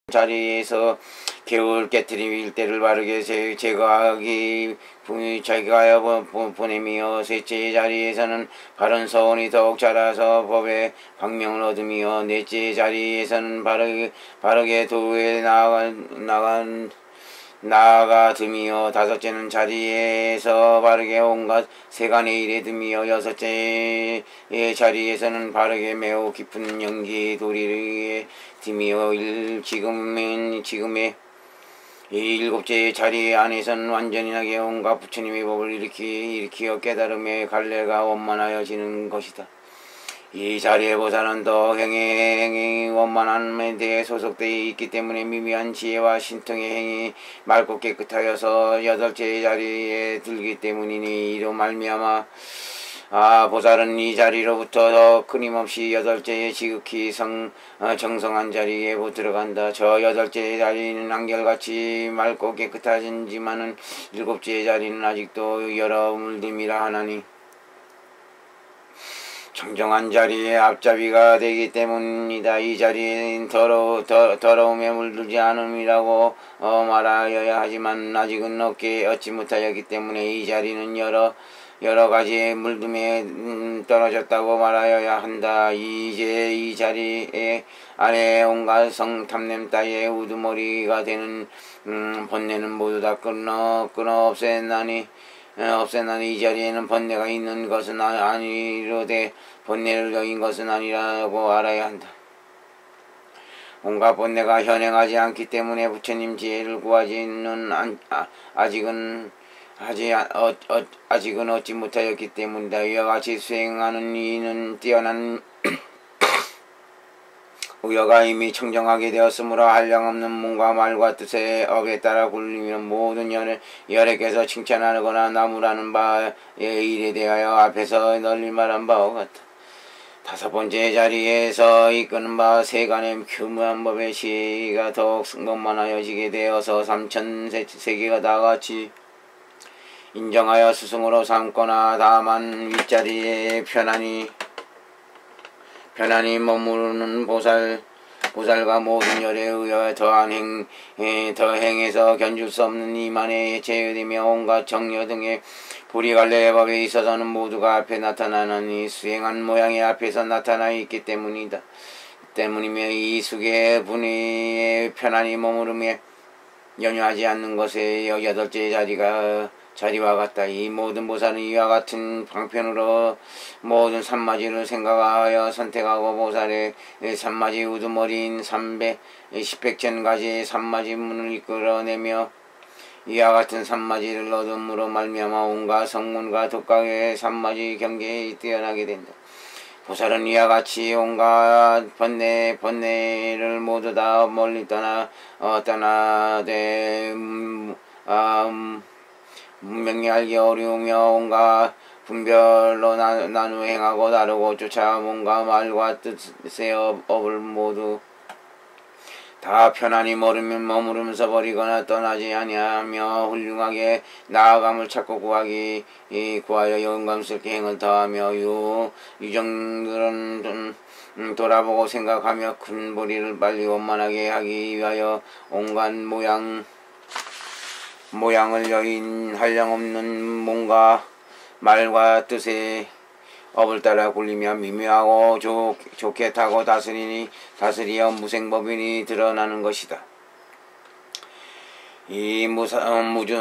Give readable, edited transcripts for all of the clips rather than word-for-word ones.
자리에서 개울 깨트릴 때를 바르게 제거하기 자기가 보내며 셋째 자리에서는 바른 서원이 더욱 자라서 법의 방명을 얻으며 넷째 자리에서는 바르게 도에 나아가드며 다섯째는 자리에서 바르게 온갖 세간의 일에 드며 여섯째의 자리에서는 바르게 매우 깊은 연기 도리에 드며 지금의 일곱째 자리 안에서는 완전하게 온갖 부처님의 법을 일으키어 깨달음의 갈래가 원만하여지는 것이다. 이 자리에 보살은 더 행의 원만함에 대해 소속되어 있기 때문에 미미한 지혜와 신통의 행이 맑고 깨끗하여서 여덟째 자리에 들기 때문이니 이로 말미암아 보살은 이 자리로부터 더 끊임없이 여덟째의 지극히 정성한 자리에 들어간다. 저 여덟째 자리는 한결같이 맑고 깨끗하지만은 일곱째 자리는 아직도 여러 물듦이라 하나니 정정한 자리에 앞잡이가 되기 때문이다. 이 자리는 더러움에 물들지 않음이라고 말하여야 하지만 아직은 얻지 못하였기 때문에 이 자리는 여러 가지의 물듦에 떨어졌다고 말하여야 한다. 이제 이 자리에 안에 온갖 탐냄 따위의 우두머리가 되는 번뇌는 모두 다 끊어 없애나니 이 자리에는 번뇌가 있는 것은 아니로되 번뇌를 여긴 것은 아니라고 알아야 한다. 온갖 번뇌가 현행하지 않기 때문에 부처님 지혜를 구하지는 아직은 얻지 못하였기 때문이다. 이와 같이 수행하는 이는 뛰어난 우여가 이미 청정하게 되었으므로 한량없는 몸과 말과 뜻의 억에 따라 굴리며 모든 열애께서 칭찬하거나 나무라는 바의 일에 대하여 앞에서 널리 말한 바와 같다. 다섯 번째 자리에서 이끄는 바 세간의 교묘한 법의 시가 더욱 원만하여지게 되어서 삼천세계가 다같이 인정하여 스승으로 삼거나 다만 윗자리에 편안히 머무르는 보살과 모든 열에 의하여 더 행해서 견줄 수 없는 이만에 제외되며 온갖 정려 등의 불이갈래의 법에 있어서는 모두가 앞에 나타나느니 수행한 모양의 앞에서 나타나 있기 때문이다. 때문이며 이 숙의 분위에 편안히 머무르며 연유하지 않는 것의 여덟째 자리와 같다. 이 모든 보살은 이와 같은 방편으로 모든 산마지를 생각하여 선택하고 보살의 산마지 우두머리인 10백천가지의 산마지 문을 이끌어내며 이와 같은 산마지를 얻음으로 말미암아 온갖 성문과 독각의 산마지 경계에 뛰어나게 된다. 보살은 이와 같이 온갖 번뇌를 모두 다 멀리 떠나되 분명히 알기 어려우며 온갖 분별로 나누어 행하고 다르고 쫓아 뭔가 말과 뜻의 업을 모두 다 편안히 머무르면서 버리거나 떠나지 아니하며 훌륭하게 나아감을 찾고 구하여 영감스럽게 행을 더하며 유정들은 돌아보고 생각하며 큰 보리를 빨리 원만하게 하기 위하여 온갖 모양을 여인 한량없는 몸과 말과 뜻의 업을 따라 굴리며 미묘하고 좋게 타고 다스리어 무생법인이 드러나는 것이다. 이 무상주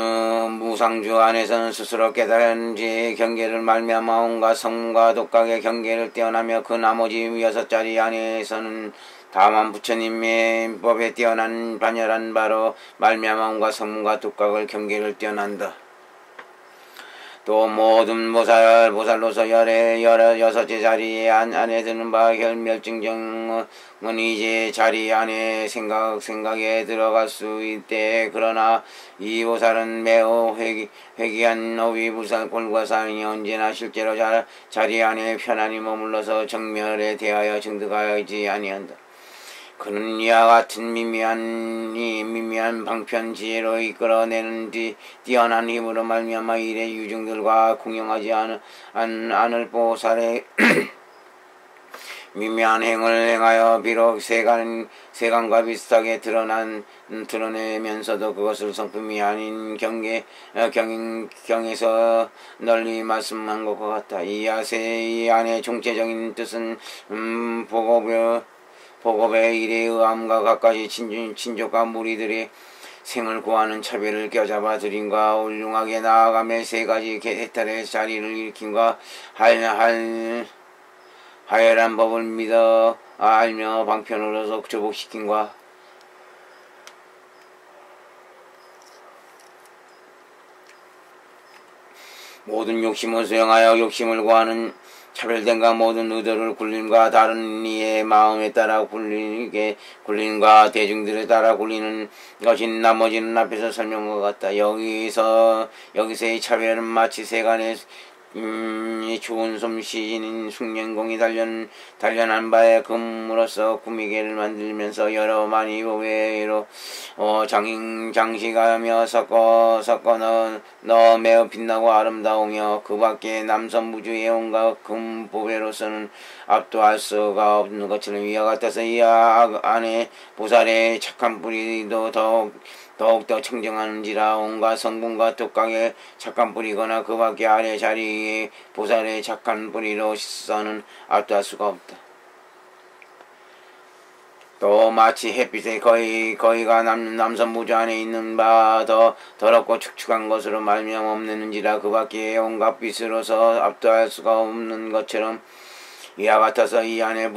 안에서는 스스로 깨달은 지의 경계를 말미암아 온갖 성문과 독각의 경계를 떼어나며 그 나머지 여섯 자리 안에서는 다만 부처님의 법에 뛰어난 반열한 바로 말미암아 온갖 성문과 독각을 경계를 떼어난다. 또 모든 보살로서 여섯째 자리 안에 드는 바 멸증정은 이제 자리 안에 생각에 들어갈 수 있대. 그러나 이 보살은 매우 회귀한 어휘 불살골과 사인이 언제나 실제로 자리 안에 편안히 머물러서 정멸에 대하여 증득하지 아니한다. 그는 이와 같은 미미한 방편 지혜로 이끌어내는 뛰어난 힘으로 말미암아 일의 유증들과 공용하지 않을 보살의 미묘한 행을 행하여 비록 세간과 비슷하게 드러내면서도 그것을 성품이 아닌 경에서 널리 말씀한 것과 같다. 이 안의 총체적인 뜻은 복업의 일에 의함과 갖가지 친족과 무리들이 생을 구하는 차별을 껴잡아 들인과 훌륭하게 나아가며 세 가지 해탈의 자리를 일으킨과 하열한 법을 믿어 알며 방편으로서 조복시킨과 모든 욕심을 수용하여 욕심을 구하는 차별된과 모든 의도를 굴림과 다른 이의 마음에 따라 굴림과 대중들에 따라 굴리는 것인 나머지는 앞에서 설명한 것 같다. 여기서의 차별은 마치 세간의 좋은 솜씨인 숙련공이 단련한 바에 금으로서 구미개를 만들면서 여러 많이 보배로 장식하며 섞어 넣어 매우 빛나고 아름다우며 그 밖에 남선무주의 온갖 금보배로서는 압도할 수가 없는 것처럼 이와 같아서 이 안에 보살의 착한 뿌리도 더욱더 청정하는지라 온갖 성분과 독각의 착한 뿌리거나 그 밖에 아래 자리에 보살의 착한 뿌리로서는 압도할 수가 없다. 또 마치 햇빛에 거의가 남선무주 안에 있는 바 더 더럽고 축축한 것으로 말미암아 없는지라 그 밖에 온갖 빛으로서 압도할 수가 없는 것처럼 이와 같아서 이 안에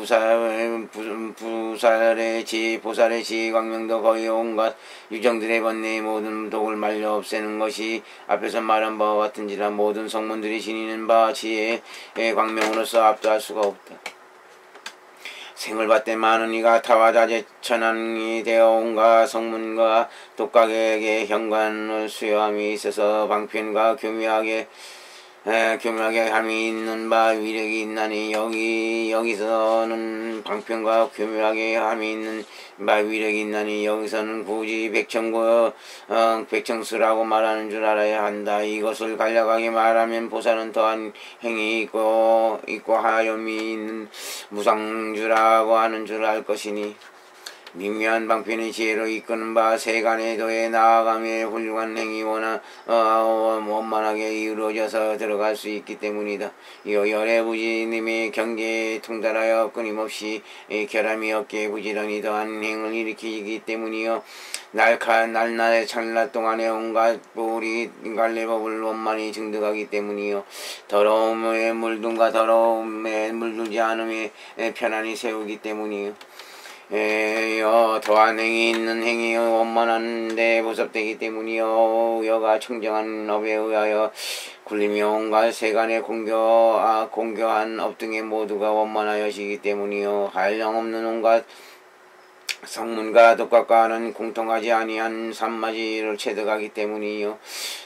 보살의 지혜 광명도 거의 온갖 유정들의 번뇌의 모든 독을 말려 없애는 것이 앞에서 말한 바와 같은지라 모든 성문들이 지니는 바 지혜의 광명으로서 압도할 수가 없다. 생을 받되 많은 이가 타와자재 천왕이 되어 온갖 성문과 독각에게 현관을 수여함이 있어서 방편과 교묘하게 함이 있는 바 위력이 있나니 여기서는 방편과 교묘하게 함이 있는 바 위력이 있나니 여기서는 굳이 백청수라고 말하는 줄 알아야 한다. 이것을 간략하게 말하면 보살은 더한 행이 있고 하염이 있는 무상주라고 하는 줄 알 것이니 미묘한 방편의 지혜로 이끄는 바 세간의 도에 나아가며 훌륭한 행이 원만하게 이루어져서 들어갈 수 있기 때문이다. 이어 열애부지님의 경계에 통달하여 끊임없이 결함이 없게 부지런히 더한 행을 일으키기 때문이요 날날의 찰나 동안에 온갖 뿌리 갈래법을 원만히 증득하기 때문이요 더러움에 물든가 더러움에 물들지 않음에 편안히 세우기 때문이요 더한 행이 있는 행이 원만한데 보섭되기 때문이요 여가 청정한 업에 의하여 굴림이 온갖 세간에 공교한 업 등의 모두가 원만하여지기 때문이요 한량없는 온갖 성문과 독각과는 공통하지 아니한 산마지를 체득하기 때문이요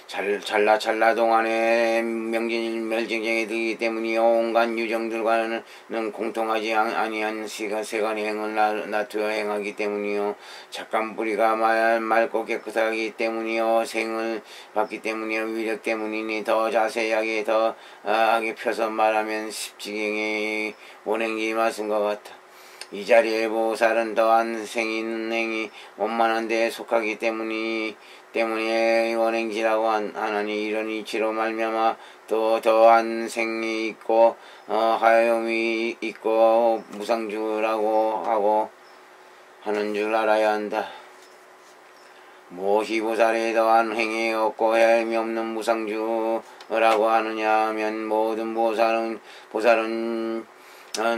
찰나 동안에 멸진정에 들기 때문이요 온갖 유정들과는 공통하지 아니한 세간의 행을 놔두어 행하기 때문이요 착한 뿌리가 맑고 깨끗하기 때문이요 생을 받기 때문이요 위력 때문이니 더 자세하게 더하게 펴서 말하면 십지경의 원행기 말씀 것 같아. 이 자리에 보살은 더한 생이 있는 행이 원만한 데에 속하기 때문에 원행지라고 하나니 이런 이치로 말미암아 또 더한 생이 있고 하염이 있고 무상주라고 하고 하는 줄 알아야 한다. 무엇이 보살에 더한 행이 없고 하염이 없는 무상주라고 하느냐 하면 모든 보살은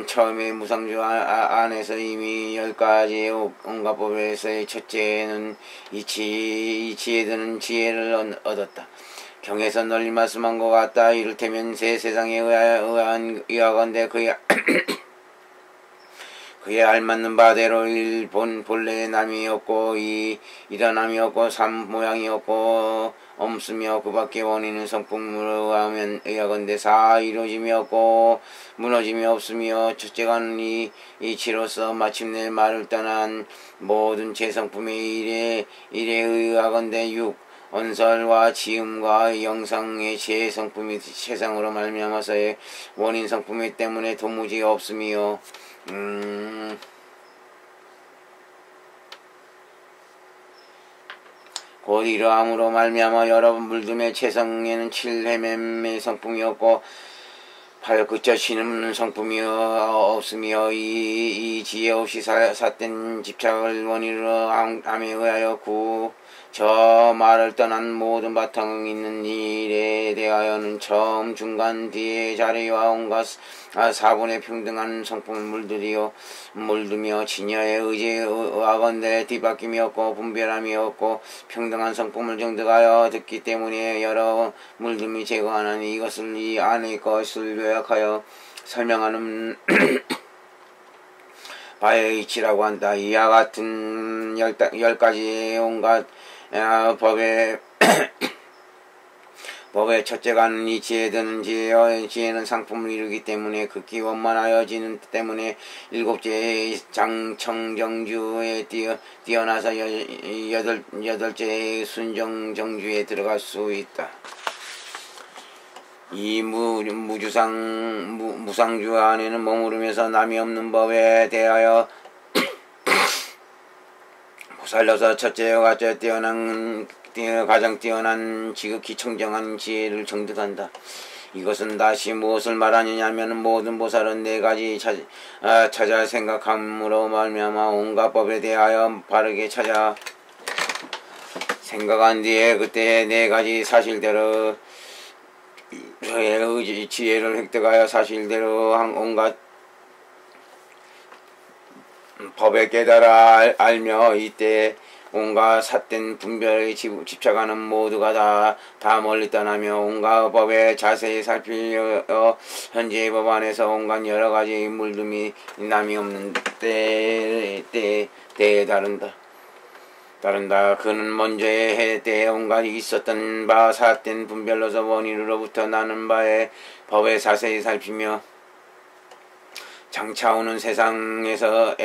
처음에 무상주 안에서 이미 10가지 온갖 법에서의 첫째는 이치에 드는 지혜를 얻었다. 경에서 널리 말씀한 것 같다. 이를테면 새 세상에 의한 이하건대 그에 알맞는 바대로 본래의 남이 없고 일어남이 없고 삶 모양이 없고 없으며 그 밖에 원인은 성품으로 의하건대 이루어짐이 없고 무너짐이 없으며 첫째가는 이치로서 마침내 말을 떠난 모든 제성품의 일에 의하건대 언설과 지음과 영상의 제 성품이 세상으로 말미암아서의 원인 성품이 때문에 도무지 없음이요. 곧 이러함으로 말미암아 여러 물듬의 체성에는 칠해맴의 성품이 없고 발그쳐지는 성품이 없으며 이 지혜 없이 삿된 집착을 원인으로 함에 의하여 저 말을 떠난 모든 바탕 있는 일에 대하여는 처음 중간 뒤에 자리와 온갖 사분의 평등한 성품을 물들며 진여의 의하건대 뒤바뀜이 없고 분별함이 없고 평등한 성품을 정득하여 듣기 때문에 여러 물들미 제거하는 이것을 이 안의 것을 요약하여 설명하는 바의 이치라고 한다. 이와 같은 10가지의 온갖 법의 첫째가 하는 이 지혜 드는 지혜는 상품을 이루기 때문에 극히 원만하여지는 때문에 일곱째의 장청정주에 뛰어나서 여덟째의 순정정주에 들어갈 수 있다. 이 무상주 안에는 머무르면서 남이 없는 법에 대하여 살려서 첫째와 같이 가장 뛰어난 지극히 청정한 지혜를 정득한다. 이것은 다시 무엇을 말하느냐면 모든 보살은 네 가지 찾아 생각함으로 말미암아 온갖 법에 대하여 바르게 찾아 생각한 뒤에 그때 네 가지 사실대로 저의 지혜를 획득하여 사실대로 온갖 법에 깨달아 알며 이때 온갖 삿된 분별에 집착하는 모두가 다 멀리 떠나며 온갖 법에 자세히 살피려 현재의 법 안에서 온갖 여러가지 물둠이 남이 없는 때에 다른다. 그는 먼저의 해 때에 온갖 있었던 바 삿된 분별로서 원인으로부터 나는 바의 법에 자세히 살피며 장차 오는 세상에선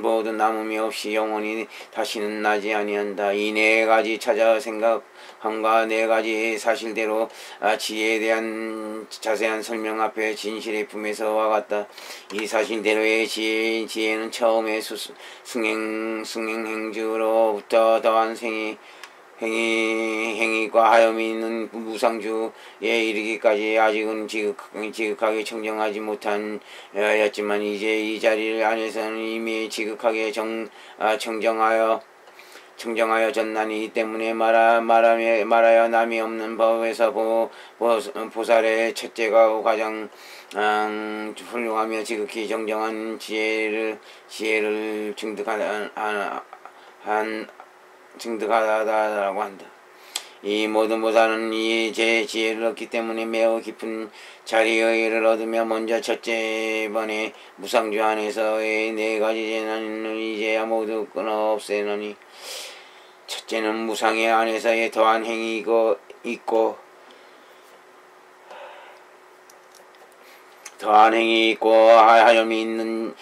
모든 남음이 없이 영원히 다시는 나지 아니한다. 이 네 가지 찾아 생각함과 네 가지 사실대로 지혜에 대한 자세한 설명 앞에 진실의 품에서와 같다. 이 사실대로의 지혜는 처음에 승행행주로부터 더한 행위과 하염이 있는 무상주에 이르기까지 아직은 지극하게 청정하지 못한 였지만 이제 이 자리 안에서는 이미 지극하게 청정하여 전나니 이 때문에 말하여 남이 없는 법에서 보살의 첫째가 가장 훌륭하며 지극히 정정한 지혜를 증득하다라고 한다. 이 모든 보살은 이 지혜를 얻기 때문에 매우 깊은 자리의를 얻으며 먼저 첫째 번에 무상주 안에서의 네 가지 재난을 이제야 모두 끊어 없애노니 첫째는 무상의 안에서의 더한 행위가 있고 하염이 있는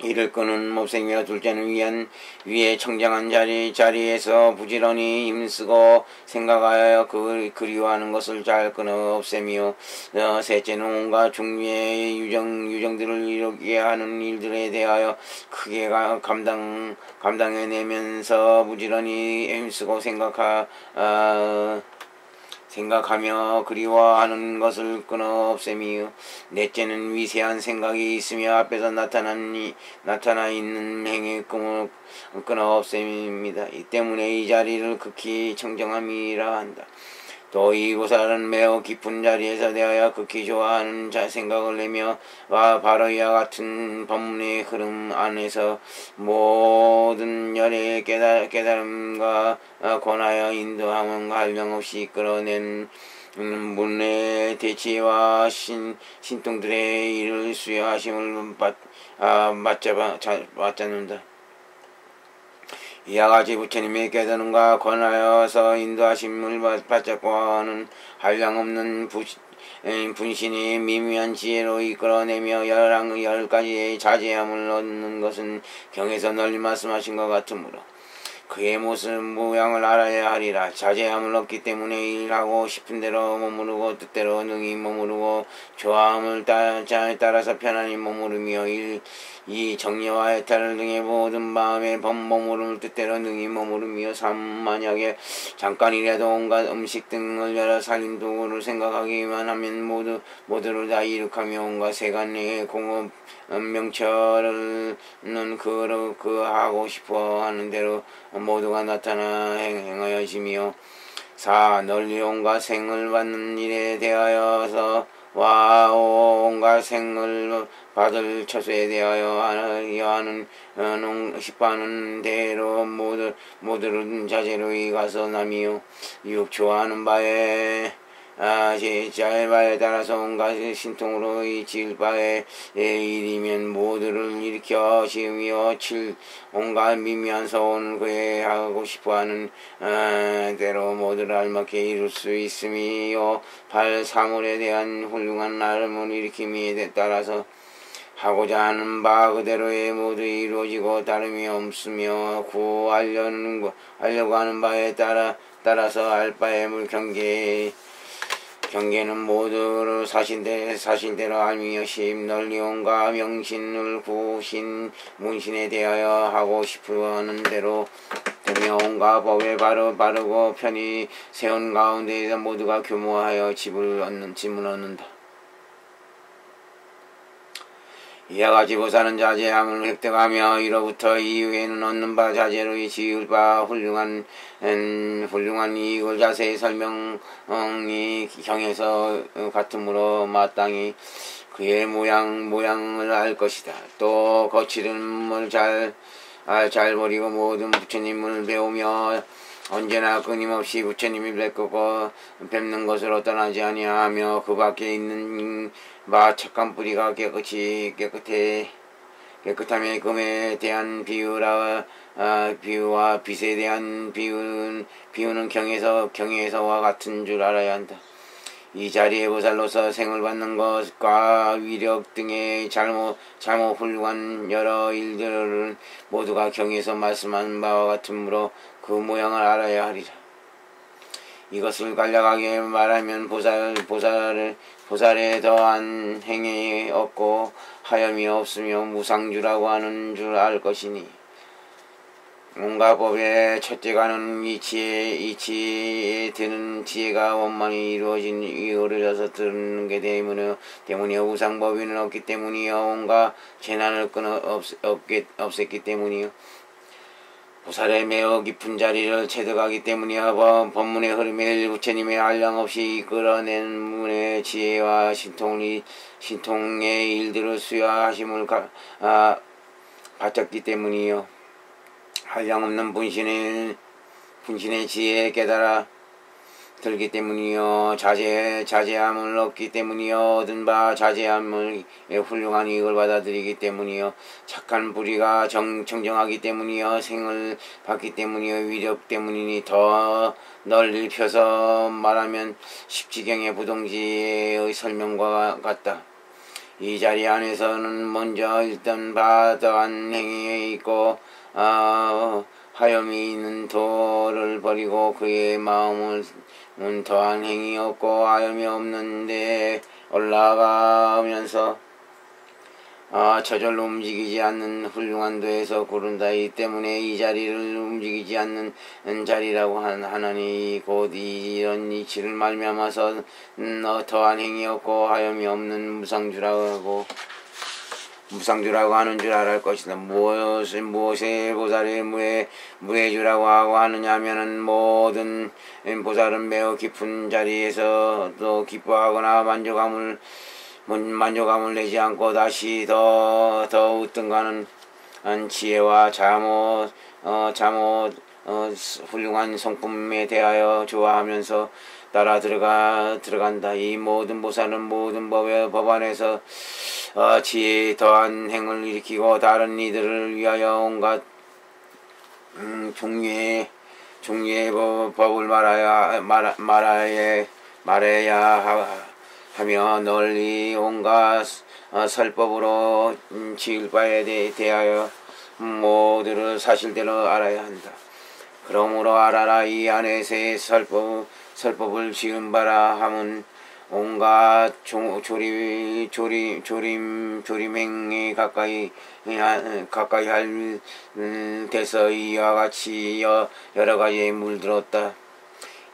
이를 끄는 몹생이며 둘째는 위에 청정한 자리에서 부지런히 힘쓰고 생각하여 그리워하는 것을 잘 끊어 없애며 셋째는 온갖 중류의 유정들을 이루게 하는 일들에 대하여 크게 감당해내면서 부지런히 힘쓰고 생각하며 그리워하는 것을 끊어 없애며 넷째는 위세한 생각이 있으며 앞에서 나타나 있는 행위의 꿈을 끊어 없앱니다. 이 때문에 이 자리를 극히 청정함이라 한다. 또 이 보살은 매우 깊은 자리에서 대하여 극히 좋아하는 생각을 내며 바로 이와 같은 법문의 흐름 안에서 모든 열의 깨달음과 권하여 인도함은 한량없이 이끌어낸 문의 대치와 신통들의 일을 수여하심을 맞잡는다. 이와 같이 부처님의 깨달음과 권하여서 인도하심을 받잡고 하는 한량없는 분신이 미미한 지혜로 이끌어내며 열 가지의 자제함을 얻는 것은 경에서 널리 말씀하신 것 같으므로 그의 모습 모양을 알아야 하리라. 자제함을 얻기 때문에 일하고 싶은 대로 머무르고 뜻대로 능히 머무르고 좋아함을 따라서 편안히 머무르며 이 정려와 해탈을 등의 모든 마음의 머무름을 뜻대로 능히 머무르며 만약에 잠깐이라도 온갖 음식 등을 여러 살림 도구를 생각하기만 하면 모두를 다 이룩하며 온갖 세간의 공업 명철은 그 하고 싶어 하는 대로 모두가 나타나 행하여지며 널리 온갖 생을 받는 일에 대하여서 온갖 생을 받을 처소에 대하여 하는 싶어하는 대로 모두를 자제로 이가서 남이요 육 좋아하는 바에 제자의 바에 따라서 온갖 신통으로 지을 바에 일이면 모두를 일으켜 지으며 온갖 미미한 소원을 그에 하고 싶어하는 대로 모두를 알맞게 이룰 수 있으며 사물에 대한 훌륭한 나름을 일으킴에 따라서 하고자 하는 바 그대로에 모두 이루어지고 다름이 없으며 알려고 하는 바에 따라서 알 바의 경계는 모두를 사실대로 알미여 널리 온갖 명신을 문신에 대하여 하고 싶어하는 대로 되며 온갖 법에 바르고 편히 세운 가운데에서 모두가 교모하여 짐을 얻는다. 이와 같이 보살은 자제함을 획득하며 이로부터 이후에는 얻는 바 자제로 지을 바 훌륭한 이익을 자세히 설명이 경에서 같으므로 마땅히 그의 모양을 알 것이다. 또 거칠음을 잘 버리고 모든 부처님을 배우며 언제나 끊임없이 부처님이 뵙는 것으로 떠나지 아니하며 그 밖에 있는 착한 뿌리가 깨끗함의 금에 대한 비유와 빛에 대한 비유는 경에서와 같은 줄 알아야 한다. 이 자리에 보살로서 생을 받는 것과 위력 등의 잘못 훌륭한 여러 일들을 모두가 경에서 말씀한 바와 같으므로 그 모양을 알아야 하리라. 이것을 간략하게 말하면 보살에 더한 행위 없고 하염이 없으며 무상주라고 하는 줄 알 것이니 온갖 법의 첫째가는 이치에 드는 지혜가 원만히 이루어진 이루어져서 드는 게 때문이요 우상법인은 없기 때문이요 온갖 재난을 없앴기 때문이요 보살의 매우 깊은 자리를 체득하기 때문이요 법문의 흐름에 부처님의 한량없이 이끌어낸 문의 지혜와 신통의 일들을 수여하심을 바쳤기 때문이요 한량없는 분신의 지혜에 깨달아 들기 때문이요 자제함을 얻기 때문이요 얻은 바 자제함을 훌륭한 이익을 받아들이기 때문이요 착한 뿌리가 청정하기 때문이요 생을 받기 때문이요 위력 때문이니 더 널리 펴서 말하면 십지경의 부동지의 설명과 같다. 이 자리 안에서는 먼저 일단 더한 행위에 있고 하염이 있는 도를 버리고 그의 마음은 더한 행위 없고 하염이 없는데 올라가면서 저절로 움직이지 않는 훌륭한 도에서 고른다. 이 때문에 이 자리를 움직이지 않는 자리라고 하나니 곧 이런 이치를 말미암아서 더한 행위 없고 하염이 없는 무상주라고 하는 줄 알을 것이다. 무엇에 보살의 무해주라고 하고 하느냐 하면은 모든 보살은 매우 깊은 자리에서 또 기뻐하거나 만족감을 내지 않고 다시 더 웃든가는 지혜와 잠옷 훌륭한 성품에 대하여 좋아하면서 따라 들어간다. 이 모든 보살은 모든 법 안에서 지혜에 더한 행을 일으키고 다른 이들을 위하여 온갖 종류의 법을 말해야 하며 널리 온갖 설법으로 지을 바에 대하여 모두를 사실대로 알아야 한다. 그러므로 알아라. 이 안에서의 설법을 지은 바라 함은 온갖 조림행에 가까이 할 데서 이와 같이 여러 가지에 물들었다.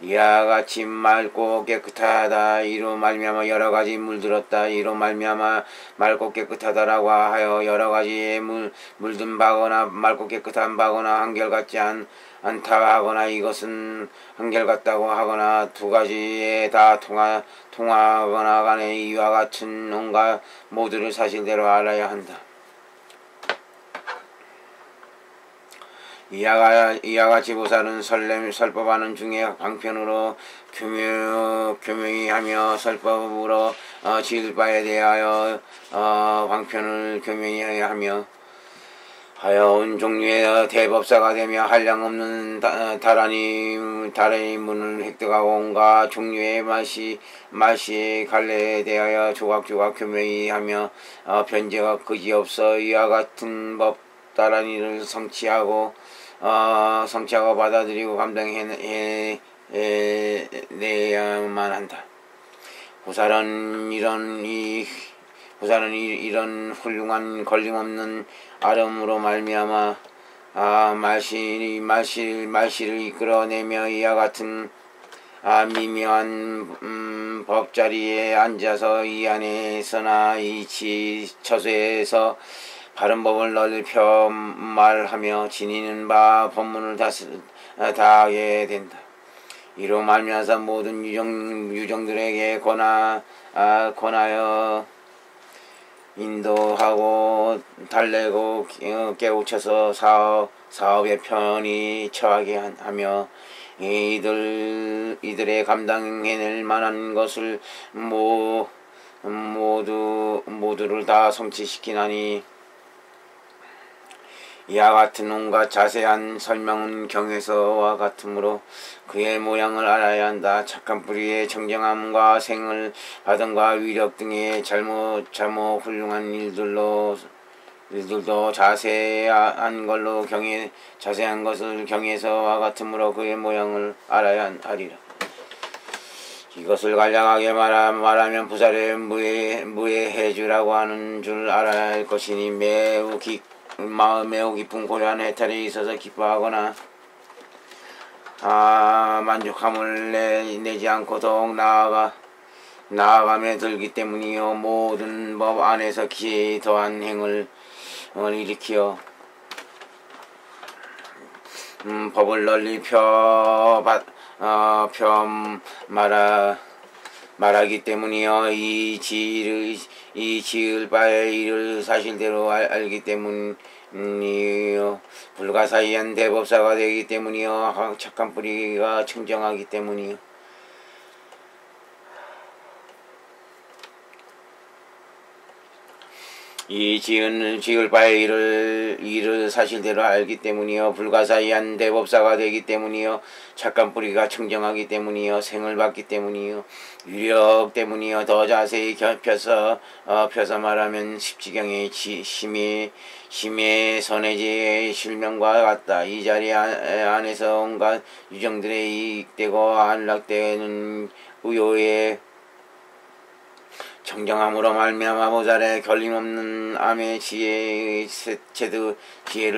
이와 같이 맑고 깨끗하다. 이로 말미암아 여러 가지 물들었다. 이로 말미암아 맑고 깨끗하다라고 하여 여러 가지에 물든 바거나 맑고 깨끗한 바거나 한결같지 않다 하거나 이것은 한결같다고 하거나 두 가지에 다 통하거나 간에 이와 같은 온갖 모두를 사실대로 알아야 한다. 이와 같이 보살은 설법하는 중에 방편으로 교명히 하며 설법으로 지을 바에 대하여 방편을 교명히 하며 하여온 종류의 대법사가 되며 한량없는 다란히 문을 획득하고 온갖 종류의 맛이 갈래에 대하여 조각조각 교명히 하며 변제가 그지없어 이와 같은 법 다란히를 성취하고 받아들이고 감당해내야만 한다. 보살은 이런 훌륭한 걸림없는 아름으로 말미암아 말씨를 이끌어내며 이와 같은 미묘한 법자리에 앉아서 이 안에서나 이 처소에서 바른 법을 넓혀 말하며 지니는 바 법문을 다하게 된다. 이로 말미암아 모든 유정들에게 권하여 인도하고 달래고 깨우쳐서 사업에 편히 처하게 하며 이들의 감당해낼 만한 것을 모두를 다 성취시키나니 이와 같은 온갖 자세한 설명은 경에서와 같으므로 그의 모양을 알아야 한다. 착한 뿌리의 정정함과 생을 받음과 위력 등의 잘못 훌륭한 일들도 자세한 것을 경에서와 같으므로 그의 모양을 알아야 하리라. 이것을 간략하게 말하면 부살의 무해해주라고 하는 줄 알아야 할 것이니 매우 깊은 고려한 해탈에 있어서 기뻐하거나 만족함을 내지 않고 더욱 나아가며 들기 때문이요. 모든 법 안에서 더한 행을 일으키어 법을 널리 말하기 때문이요. 이 지을 바의 일을 사실대로 알기 때문이요. 불가사의한 대법사가 되기 때문이요. 착한 뿌리가 청정하기 때문이요. 이 지을 바의 일을 사실대로 알기 때문이요. 불가사의한 대법사가 되기 때문이요. 착한 뿌리가 청정하기 때문이요. 생을 받기 때문이요. 유력 때문이요. 더 자세히 펴서 말하면 십지경의 심의 선해지의 실명과 같다. 이 자리 안에서 온갖 유정들의 이익되고 안락되는 의요의 정정함으로 말미암아 보살의 결림없는 암의 지혜를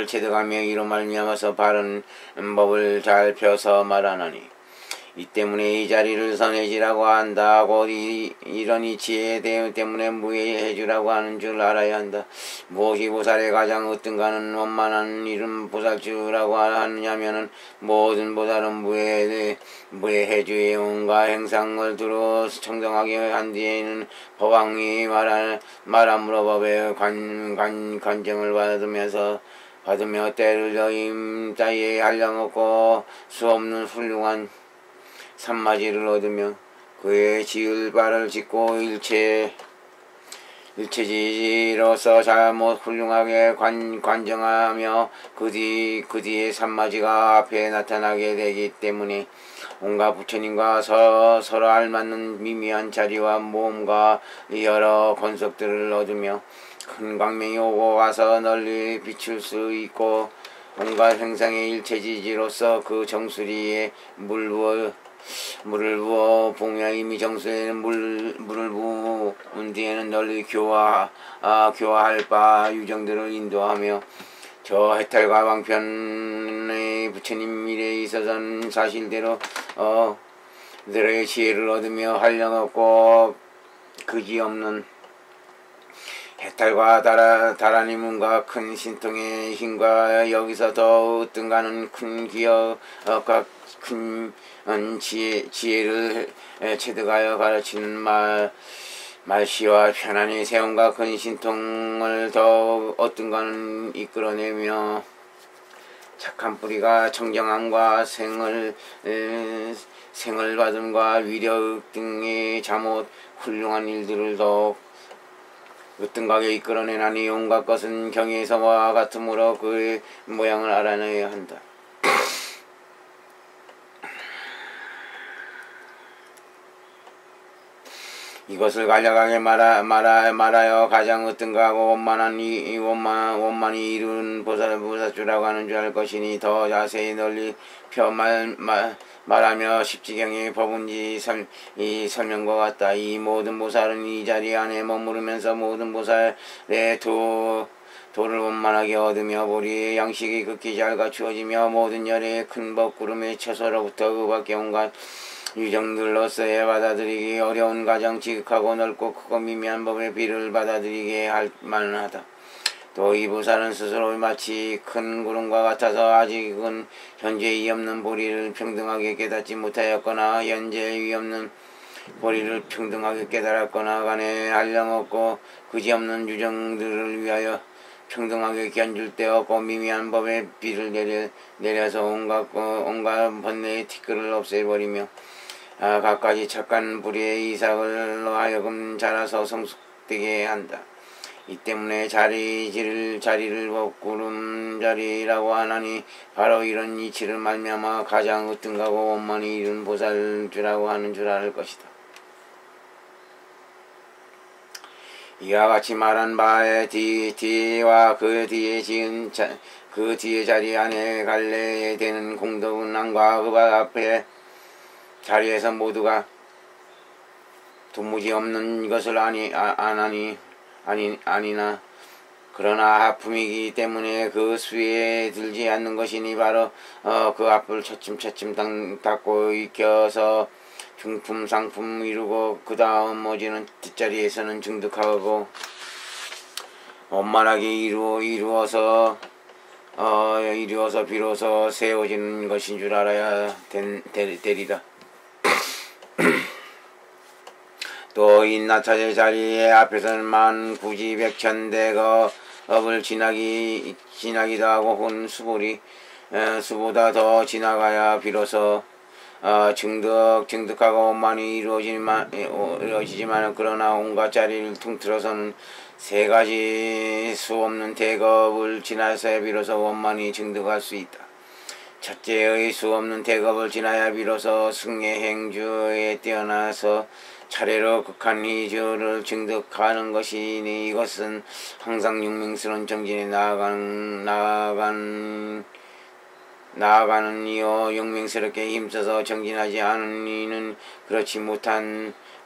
체득하며 이로 말미암아서 바른 법을 잘 펴서 말하나니 이 때문에 이 자리를 선해지라고 한다. 곧 이런 지혜 때문에 무해해주라고 하는 줄 알아야 한다. 무엇이 보살의 가장 어떤가는 원만한 이름 보살주라고 하느냐면은 모든 보살은 무해해주의 온갖 행상을 두루 청정하게 한 뒤에는 법왕이 말함으로 법의 관정을 받으며 때를 여임 따위에 한량없고 수없는 훌륭한 산마지를 얻으며 그의 지을 바를 짓고 일체지로서 잘못 훌륭하게 관정하며 그 뒤에 산마지가 앞에 나타나게 되기 때문에 온갖 부처님과 서로 알맞는 미미한 자리와 모험과 여러 권속들을 얻으며 큰 광명이 오고 와서 널리 비출 수 있고 온갖 행상의 일체지지로서 그 정수리에 물을 부어 봉야 이미 정수에는 물을 부은 뒤에는 널리 교화할 바 유정들을 인도하며 저 해탈과 왕편의 부처님 일에 있어서는 사실대로 들의 지혜를 얻으며 한량없고 그지없는 해탈과 다라니문과 큰 신통의 힘과 여기서 더 으뜸가는 큰 기억과 큰 지혜를 체득하여 가르치는 말씨와 편안히 세움과 큰 신통을 더 어떤가는 이끌어내며 착한 뿌리가 청정함과 생을 받음과 위력 등의 잠옷 훌륭한 일들을 더욱 으뜸가게 이끌어내나니 온갖 것은 경에서와 같으므로 그의 모양을 알아내야 한다. 이것을 간략하게 말하여 가장 으뜸가고 원만히 이룬 보사주라고 하는 줄 알 것이니 더 자세히 널리 펴 말하며 십지경의 법은지 설명과 같다. 이 모든 보살은 이 자리 안에 머무르면서 모든 보살의 도를 원만하게 얻으며 보리의 양식이 극히 잘 갖추어지며 모든 열의 큰 법구름의 처소로부터 그 밖에 온갖 유정들로서의 받아들이기 어려운 가장 지극하고 넓고 크고 미미한 법의 비를 받아들이게 할 만하다. 또 이 보살은 스스로 마치 큰 구름과 같아서 아직은 현재 이 없는 보리를 평등하게 깨닫지 못하였거나 현재 이 없는 보리를 평등하게 깨달았거나 간에 한량없고 그지없는 유정들을 위하여 평등하게 견줄 데 없고 미미한 법의 비를 내려서 온갖 번뇌의 티끌을 없애버리며 갖가지 착한 불의의 이삭을로 하여금 자라서 성숙되게 한다. 이 때문에 자리를 구름자리라고 하나니 바로 이런 이치를 말미암아 가장 으뜸가고 원만히 이룬 보살주라고 하는 줄 알 것이다. 이와 같이 말한 바의 뒤와 그 뒤에 지은 그 뒤에 자리 안에 갈래야 되는 공덕은 안과 그 앞에 자리에서 모두가 도무지 없는 것을 아니나 그러나 하품이기 때문에 그 수에 들지 않는 것이니 바로 그 앞을 차츰 닦고 익혀서 중품 상품 이루고 그 다음 오지는 뒷자리에서는 증득하고 원만하게 이루어서 비로소 세워지는 것인 줄 알아야 되리라. 또 이 나차제 자리에 앞에서는 만 구지 백천 대겁을 지나기도 하고 혼 수보다 더 지나가야 비로소 증득하고 원만히 이루어지지만 그러나 온갖 자리를 통틀어서는 세 가지 수 없는 대겁을 지나서야 비로소 원만히 증득할 수 있다. 첫째의 수 없는 대겁을 지나야 비로소 승례행주에 뛰어나서 차례로 극한 이주를 증득하는 것이니 이것은 항상 용맹스러운 정진에 나아가는 이요 용맹스럽게 힘써서 정진하지 않은 이는 그렇지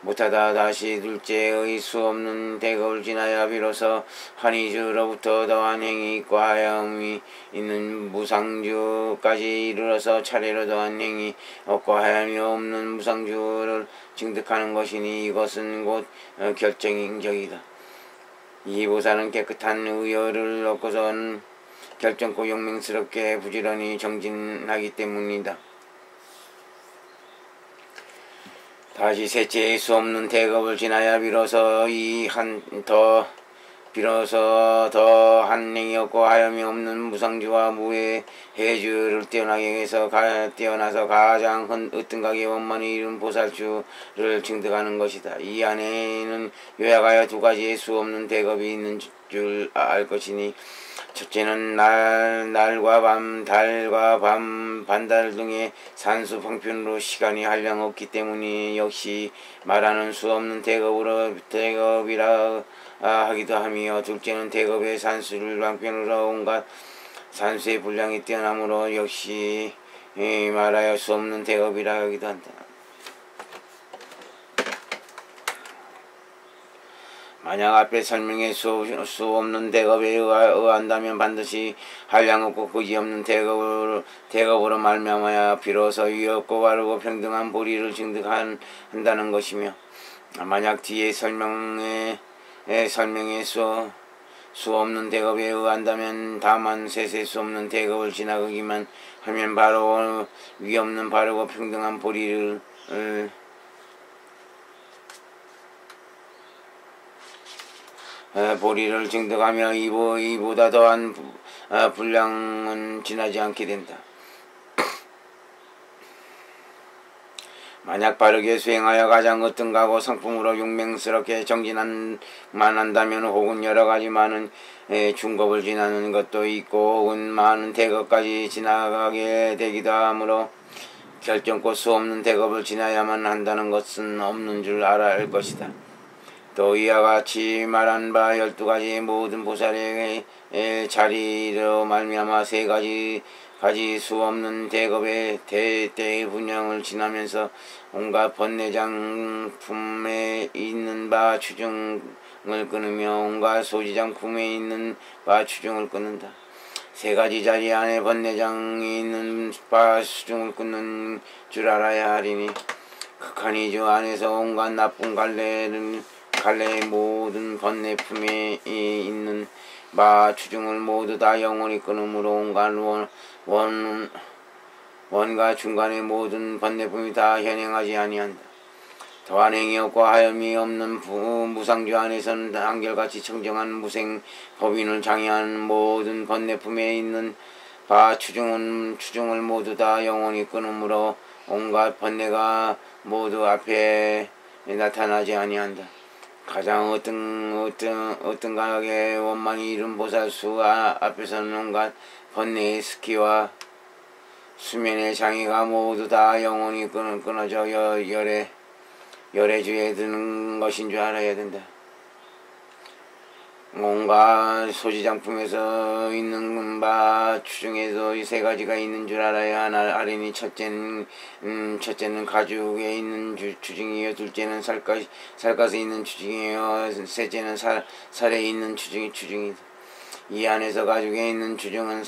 못하다. 다시 둘째의 수 없는 대겁을 지나야 비로소 한이주로부터 더한 행위 있고 하염이 있는 무상주까지 이르러서 차례로 더한 행위 없고 하염이 없는 무상주를 증득하는 것이니 이것은 곧 결정적이다. 이 보살은 깨끗한 의열을 얻고선 결정코 용맹스럽게 부지런히 정진하기 때문이다. 다시 셋째의 수 없는 대겁을 지나야 비로소 더 한행이 없고 하염이 없는 무상주와 무의 해주를 뛰어나서 가장 으뜸가게 원만히 이룬 보살주를 증득하는 것이다. 이 안에는 요약하여 두 가지의 수 없는 대겁이 있는 줄 알 것이니 첫째는 날과 밤, 달과 밤, 반달 등의 산수 방편으로 시간이 한량 없기 때문에 역시 말하는 수 없는 대겁이라 하기도 하며 둘째는 대겁의 산수를 방편으로 온갖 산수의 분량이 뛰어나므로 역시 말하여 수 없는 대업이라 하기도 한다. 만약 앞에 설명해 수 없는 대업에 의한다면 반드시 한량 없고 그지없는 대업으로 말미암아야 비로소 위없고 바르고 평등한 보리를 증득한다는 것이며, 만약 뒤에 설명해 수 없는 대업에 의한다면 다만 세세 수 없는 대업을 지나가기만 하면 바로 위없는 바르고 평등한 보리를 증득하며 이보다 더한 분량은 지나지 않게 된다. 만약 바르게 수행하여 가장 어떤가고 성품으로 용맹스럽게 정진만 한다면, 혹은 여러가지 많은 중겁을 지나는 것도 있고 혹은 많은 대겁까지 지나가게 되기도 하므로 결정코 수 없는 대겁을 지나야만 한다는 것은 없는 줄 알아야 할 것이다. 또 이와 같이 말한 바 12가지 모든 보살의 자리로 말미암아 3가지 수 없는 대겁의 대대의 분량을 지나면서 온갖 번뇌장품에 있는 바 추중을 끊으며 온갖 소지장품에 있는 바 추중을 끊는다. 3가지 자리 안에 번뇌장이 있는 바 추중을 끊는 줄 알아야 하리니, 극한이 주 안에서 온갖 나쁜 갈래의 모든 번뇌품에 있는 바 추중을 모두 다 영원히 끊으므로 온갖 원과 중간의 모든 번뇌품이 다 현행하지 아니한다. 더한 행이 없고 하염이 없는 무상주 안에서는 한결같이 청정한 무생 법인을 장애하는 모든 번뇌품에 있는 바 추중을 모두 다 영원히 끊으므로 온갖 번뇌가 모두 앞에 나타나지 아니한다. 가장 어떤 가격의 원망이 이룬 보살수 앞에서는 온갖 번뇌의 스키와 수면의 장애가 모두 다 영원히 끊어져 열애주에 드는 것인 줄 알아야 된다. 온갖 소지장품에서 있는 바 추중에도 이 3가지가 있는 줄 알아야 하리니, 첫째는 가죽에 있는 추중이요, 둘째는 살갗에 있는 추중이요, 셋째는 살에 있는 추중이다. 이 안에서 가죽에 있는 추중은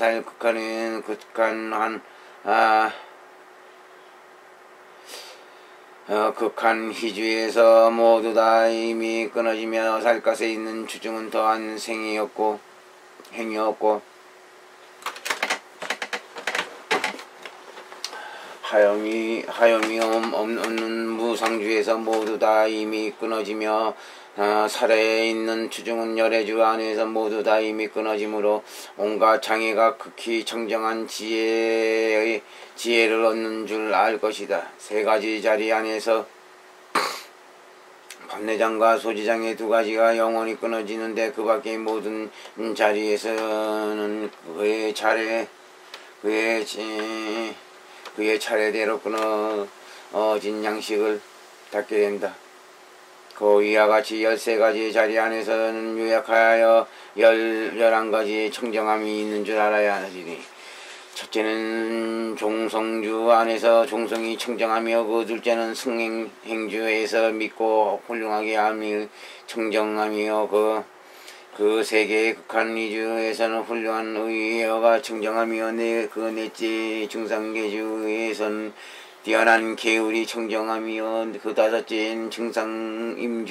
극한 희주에서 모두 다 이미 끊어지며, 살갗에 있는 추중은 더한 행이 없고 하염이 없는 무상주에서 모두 다 이미 끊어지며, 살에 있는 추중은 열애주 안에서 모두 다 이미 끊어지므로 온갖 장애가 극히 청정한 지혜를 얻는 줄 알 것이다. 3가지 자리 안에서 번뇌장과 소지장의 2가지가 영원히 끊어지는데, 그 밖의 모든 자리에서는 그의 차례대로 끊어진 양식을 닫게 된다. 그 이와 같이 13가지 자리 안에서는 요약하여 11가지의 청정함이 있는 줄 알아야 하리니, 첫째는 종성주 안에서 종성이 청정하며, 그 둘째는 승행주에서 믿고 훌륭하게 함이 청정함이요, 그 3개의 극한 이주에서는 훌륭한 의여가 청정함이요, 그 넷째 증상계주에서는 뛰어난 계율이 청정함이요, 그 5째인 증상임주에서는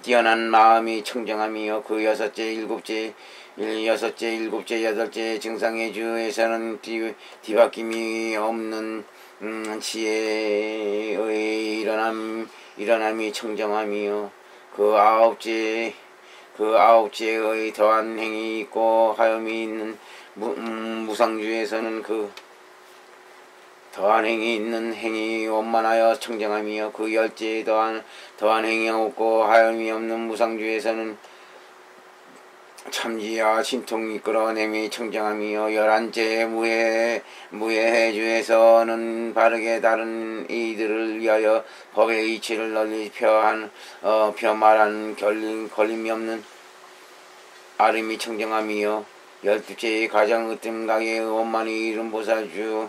뛰어난 마음이 청정함이요, 그 6째, 7째, 8째 증상의 주에서는 뒤바뀜이 없는 지혜의 일어남이 청정함이요, 그 아홉째의 더한 행이 있고 하염이 있는 무상주에서는 그 더한 행이 있는 행이 원만하여 청정함이요, 그 10째 더한 행이 없고 하염이 없는 무상주에서는 참지와 진통이 끌어내미 청정함이요, 11째 무해주에서는 바르게 다른 이들을 위하여 법의 이치를 널리 펴 말한 걸림이 없는 아름이 청정함이요, 12째 가장 으뜸가게 원만히 이룬 보살주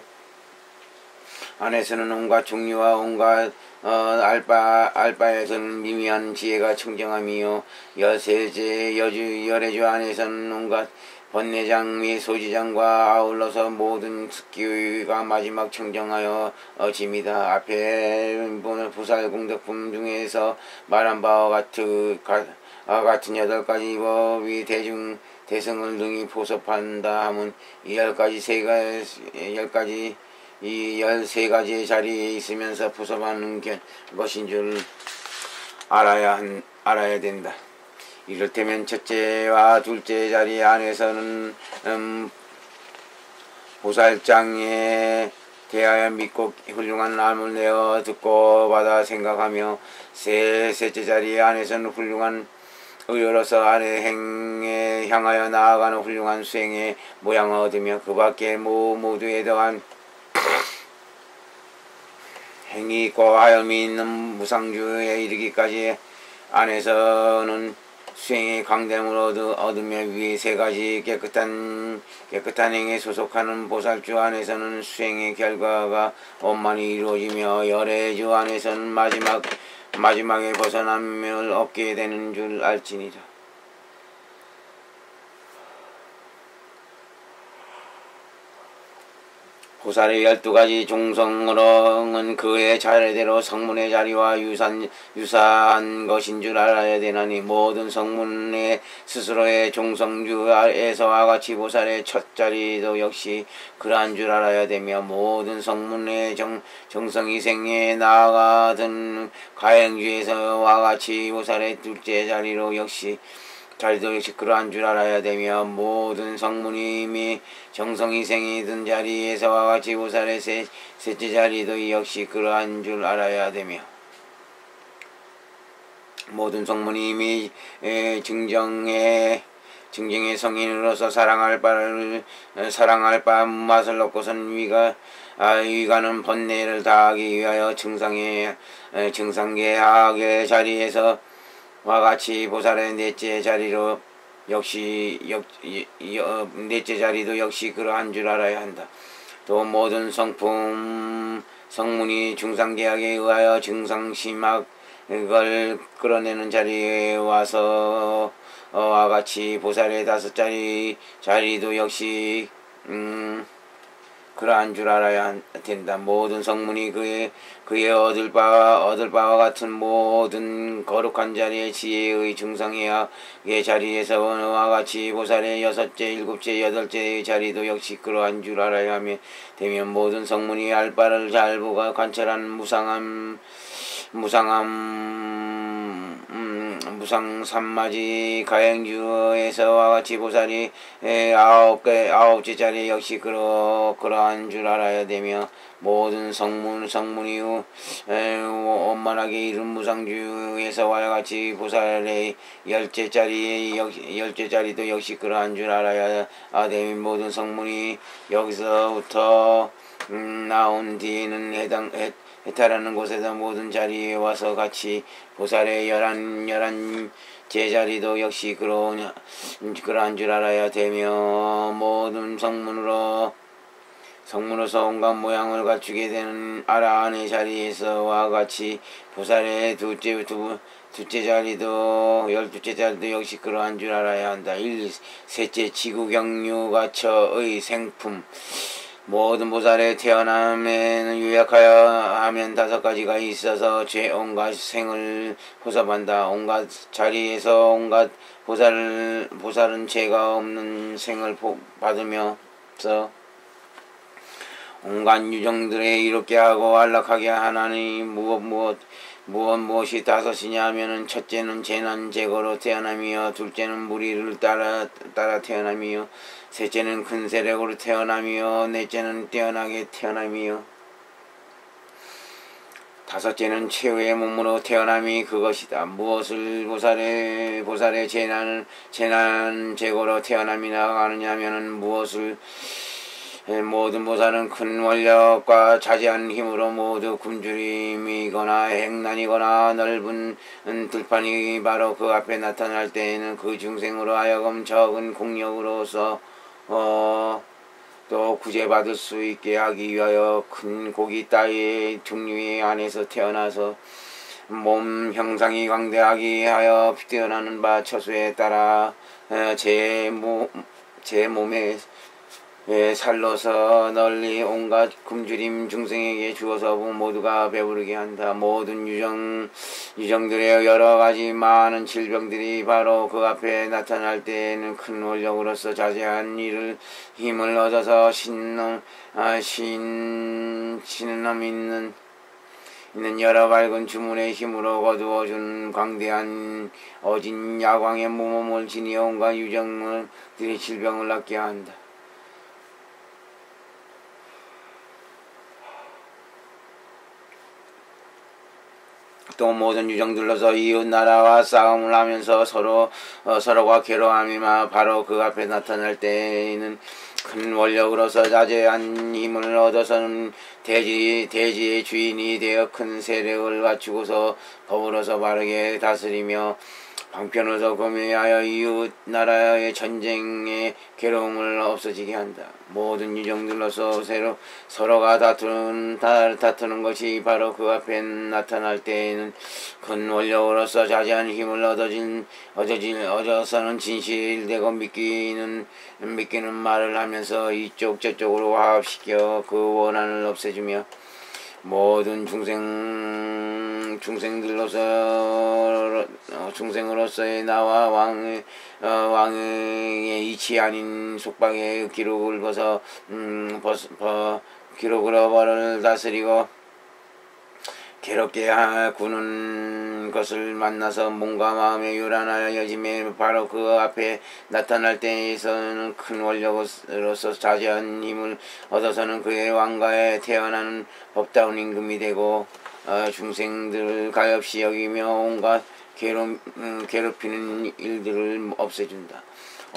안에서는 온갖 종류와 온갖 알바에서는 미미한 지혜가 청정함이요 13째 열애주 안에서는 온갖 번뇌장 및 소지장과 아울러서 모든 습기가 마지막 청정하여 집니다. 앞에 보살 공덕품 중에서 말한 바와 같은 8가지 법이 대승을 능히 포섭한다 하면 이 13가지의 자리에 있으면서 포섭하는 것인 줄 알아야 된다. 이를테면 첫째와 둘째 자리 안에서는 보살장에 대하여 믿고 훌륭한 말을 내어 듣고 받아 생각하며 셋째 자리 안에서는 훌륭한 의로서 아래 행에 향하여 나아가는 훌륭한 수행의 모양을 얻으며 그 밖에 모두에 더한 행이 있고 하염이 있는 무상주에 이르기까지 안에서는 수행의 강됨을 얻으며 위의 3가지 깨끗한 행에 소속하는 보살주 안에서는 수행의 결과가 원만히 이루어지며 열애주 안에서는 마지막에 벗어남을 얻게 되는 줄 알지니라. 보살의 12가지 종성은 그의 차례대로 성문의 자리와 유사한 것인 줄 알아야 되나니 모든 성문의 스스로의 종성주에서와 같이 보살의 첫 자리도 역시 그러한 줄 알아야 되며 모든 성문의 정성이생에 나아가던 가행주에서와 같이 보살의 둘째 자리도 역시 그러한 줄 알아야 되며 모든 성문이 이미 정성이생이 든 자리에서와 같이 보살의 셋째 자리도 역시 그러한 줄 알아야 되며 모든 성문이 이미 증정의 성인으로서 사랑할 바 맛을 얻고선 위가는 번뇌를 다하기 위하여 증상계학의 자리에서 와 같이 보살의 넷째 자리도 역시 그러한 줄 알아야 한다. 또 모든 성문이 중상계약에 의하여 증상심학을 끌어내는 자리에 와서 와 같이 보살의 5 자리도 역시 그러한 줄 알아야 된다. 모든 성문이 그의 얻을 바와 같은 모든 거룩한 자리의 지혜의 중상계약의 자리에서와 같이 보살의 6째, 7째, 8째의 자리도 역시 그러한 줄 알아야 하며 되면 모든 성문이 알바를 잘 보고 관찰한 무상 삼마지 가행주에서와 같이 보살이 9째 자리 역시 그러한 줄 알아야 되며 모든 성문이 원만하게 이룬 무상주에서와 같이 보살의 10째 자리도 역시 그러한 줄 알아야 되며 모든 성문이 여기서부터 나온 뒤에는 해탈하는 곳에서 모든 자리에 와서 같이 보살의 11 제자리도 역시 그러한 줄 알아야 되며 모든 성문으로서 온갖 모양을 갖추게 되는 아라한의 자리에서와 같이 보살의 둘째 자리도 12째 자리도 역시 그러한 줄 알아야 한다. 셋째 지구경유가처의 생품 모든 보살의 태어남에는 요약하여 하면 5가지가 있어서 온갖 생을 포섭한다. 온갖 자리에서 온갖 보살은 죄가 없는 생을 받으면서 온갖 유정들에 이롭게 하고 안락하게 하나니 무엇이 5이냐 하면은 첫째는 재난 제거로 태어남이요 둘째는 무리를 따라 태어남이요 셋째는 큰 세력으로 태어남이요 넷째는 뛰어나게 태어남이요 5째는 최후의 몸으로 태어남이 그것이다. 무엇을 보살의 재난 제거로 태어남이 나가느냐 하면은 모든 보살은 큰 원력과 자제한 힘으로 모두 굶주림이거나 행난이거나 넓은 들판이 바로 그 앞에 나타날 때에는 그 중생으로 하여금 적은 공력으로서 또 구제받을 수 있게 하기 위하여 큰 고기 따위의 등류의 안에서 태어나서 몸 형상이 광대하게 하여 뛰어나는 바 처수에 따라 제 몸에 살로서 널리 온갖 굶주림 중생에게 주어서 모두가 배부르게 한다. 모든 유정들의 여러가지 많은 질병들이 바로 그 앞에 나타날 때에는 큰 원력으로서 자세한 일을 힘을 얻어서 신놈 있는 여러 밝은 주문의 힘으로 거두어준 광대한 어진 야광의 몸을 지니어 온갖 유정들이 질병을 낫게 한다. 또 모든 유정들로서 이웃 나라와 싸움을 하면서 서로가 괴로워함이마 바로 그 앞에 나타날 때에는 큰 원력으로서 자제한 힘을 얻어서는 대지의 주인이 되어 큰 세력을 갖추고서 법으로서 바르게 다스리며 방편으로서 검해하여 이웃 나라의 전쟁의 괴로움을 없어지게 한다. 모든 유정들로서 서로가 다투는 것이 바로 그 앞에 나타날 때에는 큰 원력으로서 자제한 힘을 얻어서는 진실되고 믿기는 말을 하면서 이쪽 저쪽으로 화합시켜 그 원한을 없애주며 모든 중생으로서의 나와 왕의 이치 아닌 속박의 기록을 기록으로 벌을 다스리고 괴롭게 구는 것을 만나서 몸과 마음에 요란하여 여짐에 바로 그 앞에 나타날 때에서는 큰 원력으로서 자제한 힘을 얻어서는 그의 왕가에 태어나는 법다운 임금이 되고 중생들을 가엾이 여기며 온갖 괴롭히는 일들을 없애준다.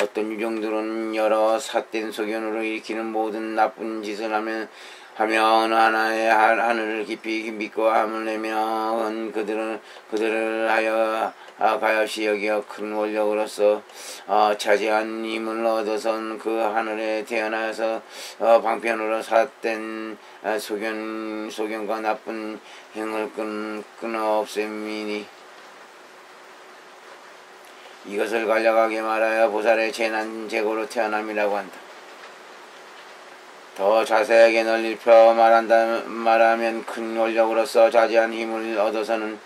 어떤 유정들은 여러 삿된 소견으로 일으키는 모든 나쁜 짓을 하면 하나의 하늘을 깊이 믿고 함을 내며 그들을 하여 가엾이 여기어 큰 원력으로서 자제한 힘을 얻어선 그 하늘에 태어나서 방편으로 삿된 소견과 나쁜 행을 끊어 없앰이니 이것을 간략하게 말하여 보살의 재난 재고로 태어남이라고 한다. 더 자세하게 널리 펴 말하면 큰 원력으로서 자제한 힘을 얻어서는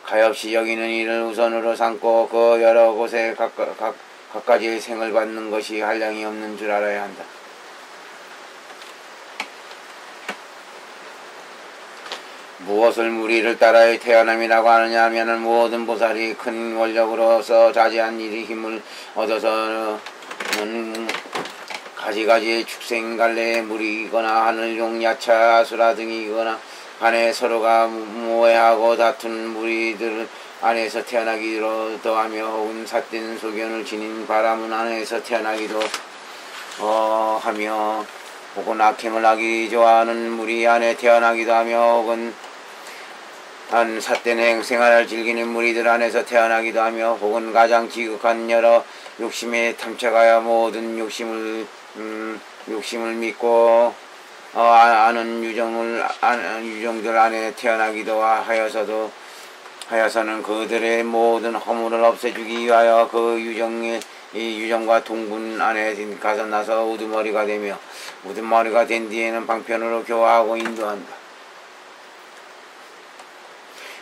가엾이 여기는 일을 우선으로 삼고 그 여러 곳에 각가지의 생을 받는 것이 한량이 없는 줄 알아야 한다. 무엇을 무리를 따라야 태어남이라고 하느냐 하면은 모든 보살이 큰 원력으로서 자제한 일의 힘을 얻어서는 가지가지 축생갈래의 무리이거나 하늘용 야차 아수라 등이거나 간에 서로가 모해하고 다툰 무리들 안에서 태어나기도 하며 혹은 삿된 소견을 지닌 바람은 안에서 태어나기도 하며 혹은 악행을 하기 좋아하는 무리 안에 태어나기도 하며 혹은 삿된 생활을 즐기는 무리들 안에서 태어나기도 하며 혹은 가장 지극한 여러 욕심에 탐착하여 모든 욕심을 믿고 아는 유정들 안에 태어나기도 하여서는 그들의 모든 허물을 없애주기 위하여 그 유정과 동분 안에 가서 나서 우두머리가 되며 우두머리가 된 뒤에는 방편으로 교화하고 인도한다.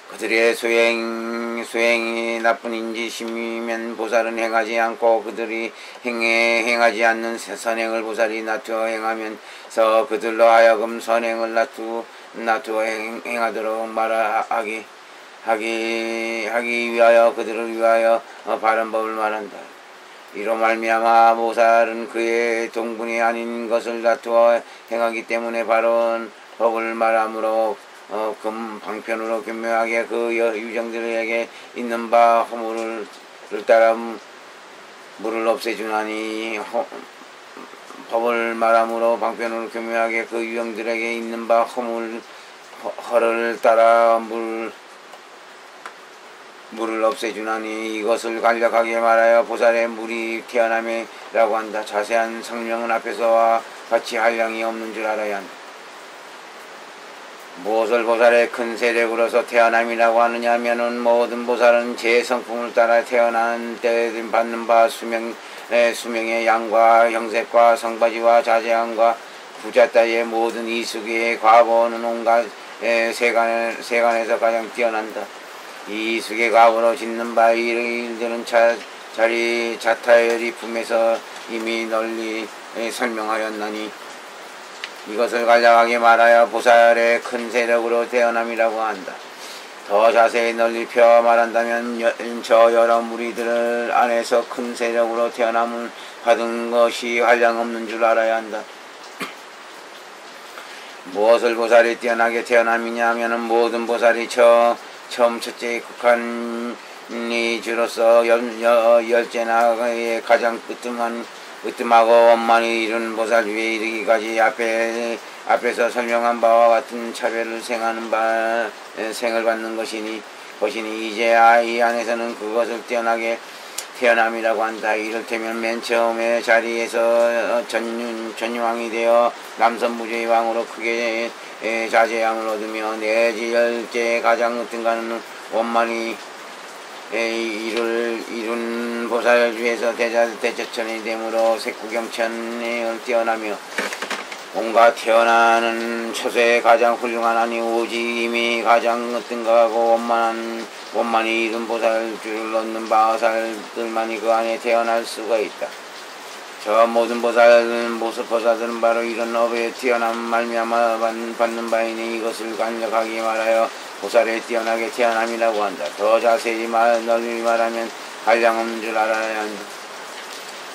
그들의 수행이 나쁜 인지심이면 보살은 행하지 않고 그들이 행하지 않는 선행을 보살이 놔두어 행하면서 그들로 하여금 선행을 놔두어 행하도록 말하기 위하여 그들을 위하여 바른 법을 말한다. 이로 말미암아 보살은 그의 동분이 아닌 것을 놔두어 행하기 때문에 바른 법을 말하므로 방편으로 교묘하게 그 유정들에게 있는 바 허물을 따라 물을 없애주나니 법을 말하므로 방편으로 교묘하게 그 유정들에게 있는 바 허를 따라 물을 없애주나니 이것을 간략하게 말하여 보살의 물이 태어남이라고 한다. 자세한 성명은 앞에서와 같이 한량이 없는 줄 알아야 한다. 무엇을 보살의 큰 세력으로서 태어남이라고 하느냐 하면은 모든 보살은 제 성품을 따라 태어난 때 받는 바 수명의 양과 형색과 성바지와 자제함과 부자 따위의 모든 이숙의 과보는 온갖 세간에서 가장 뛰어난다. 이 이숙의 과보로 짓는 바 일들은 자타열이 품에서 이미 널리 설명하였나니 이것을 간략하게 말하여 보살의 큰 세력으로 태어남이라고 한다. 더 자세히 널리 펴 말한다면 저 여러 무리들 안에서 큰 세력으로 태어남을 받은 것이 한량없는 줄 알아야 한다. 무엇을 보살이 뛰어나게 태어남이냐 하면은 모든 보살이 처음 첫째 극한이 주로서 열째나의 가장 으뜸하고 원만히 이룬 보살 위에 이르기까지 앞에서 설명한 바와 같은 차별을 생을 받는 것이니 이제 이 안에서는 그것을 뛰어나게 태어남이라고 한다. 이를테면 맨 처음에 자리에서 전유왕이 되어 남선무제의 왕으로 크게 자제함을 얻으며 내지 열째 가장 으뜸가는 원만히 이룬 보살 중에서 대처천이 되므로 색구경천을 뛰어나며 온갖 태어나는 처소에 가장 훌륭한 아니 오직 이미 가장 으뜸가고 원만히 이룬 보살줄을 얻는 보살들만이 그 안에 태어날 수가 있다. 저 모든 보살들은 바로 이런 업에 뛰어난 말미암아 받는 바이니 이것을 간략하게 말하여 보살에 뛰어나게 태어남이라고 한다. 더 자세히 널리 말하면 한량없는 줄 알아야 한다.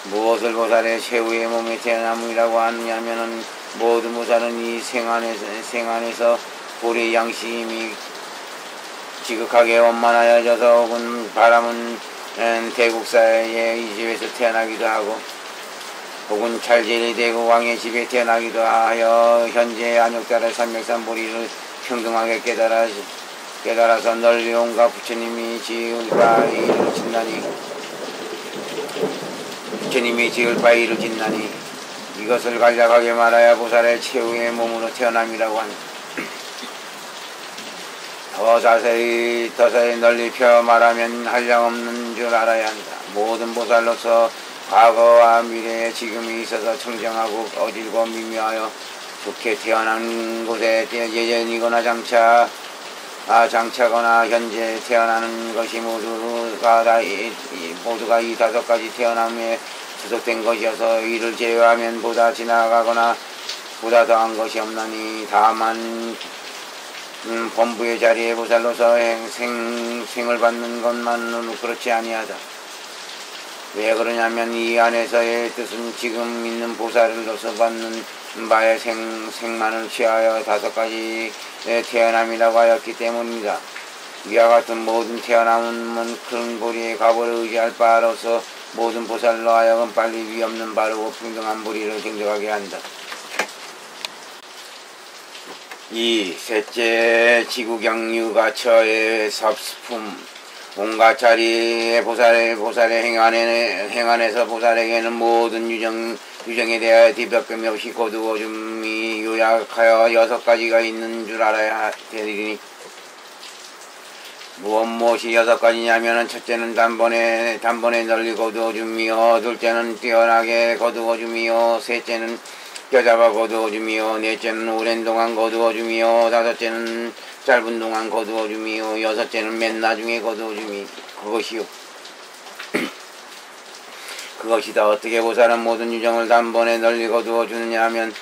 무엇을 보살의 최후의 몸에 태어남이라고 하느냐면은 모든 보살은 이 생안에서 보리의 양심이 지극하게 원만하여져서 혹은 바람은 대국사의 이 집에서 태어나기도 하고 혹은 찰제일이 되고 왕의 집에 태어나기도 하여 현재 안욕달의 삼백산 보리를 평등하게 깨달아서 널리 온갖 부처님이 지을 바위를 짓나니 이것을 간략하게 말하여 보살의 최후의 몸으로 태어남이라고 한다. 더 자세히 널리 펴 말하면 한량없는 줄 알아야 한다. 모든 보살로서 과거와 미래에 지금이 있어서 청정하고 어질고 미묘하여 좋게 태어난 곳에 예전이거나 장차거나 현재 태어나는 것이 모두가 이 다섯 가지 태어남에 소속된 것이어서 이를 제외하면 보다 지나가거나 보다 더한 것이 없나니 다만 본부의 자리에 보살로서 생을 받는 것만으로 그렇지 아니하다. 왜 그러냐면 이 안에서의 뜻은 지금 있는 보살로서 받는 바의 생만을 취하여 다섯 가지 태어남이라고 하였기 때문이다. 이와 같은 모든 태어남은 큰 보리의 가보를 의지할 바로서 모든 보살로 하여금 빨리 위없는 바르고 평등한 보리를 증득하게 한다. 이 셋째 지구경유가처의 섭품 온갖 자리의 보살의 행안에서 보살에게는 모든 유정에 대하여 뒤섞임이 없이 거두어 줌이 요약하여 6가지가 있는 줄 알아야 되리니 무엇이 6가지냐면은 첫째는 단번에 널리 거두어 줌이요, 둘째는 뛰어나게 거두어 줌이요, 셋째는 껴잡아 거두어 줌이요, 넷째는 오랜 동안 거두어 줌이요, 다섯째는 짧은 동안 거두어 줌이요, 여섯째는 맨 나중에 거두어 줌이 그것이요. 그것이다. 어떻게 보살은 모든 유정을 단번에 널리 거두어 주느냐 하면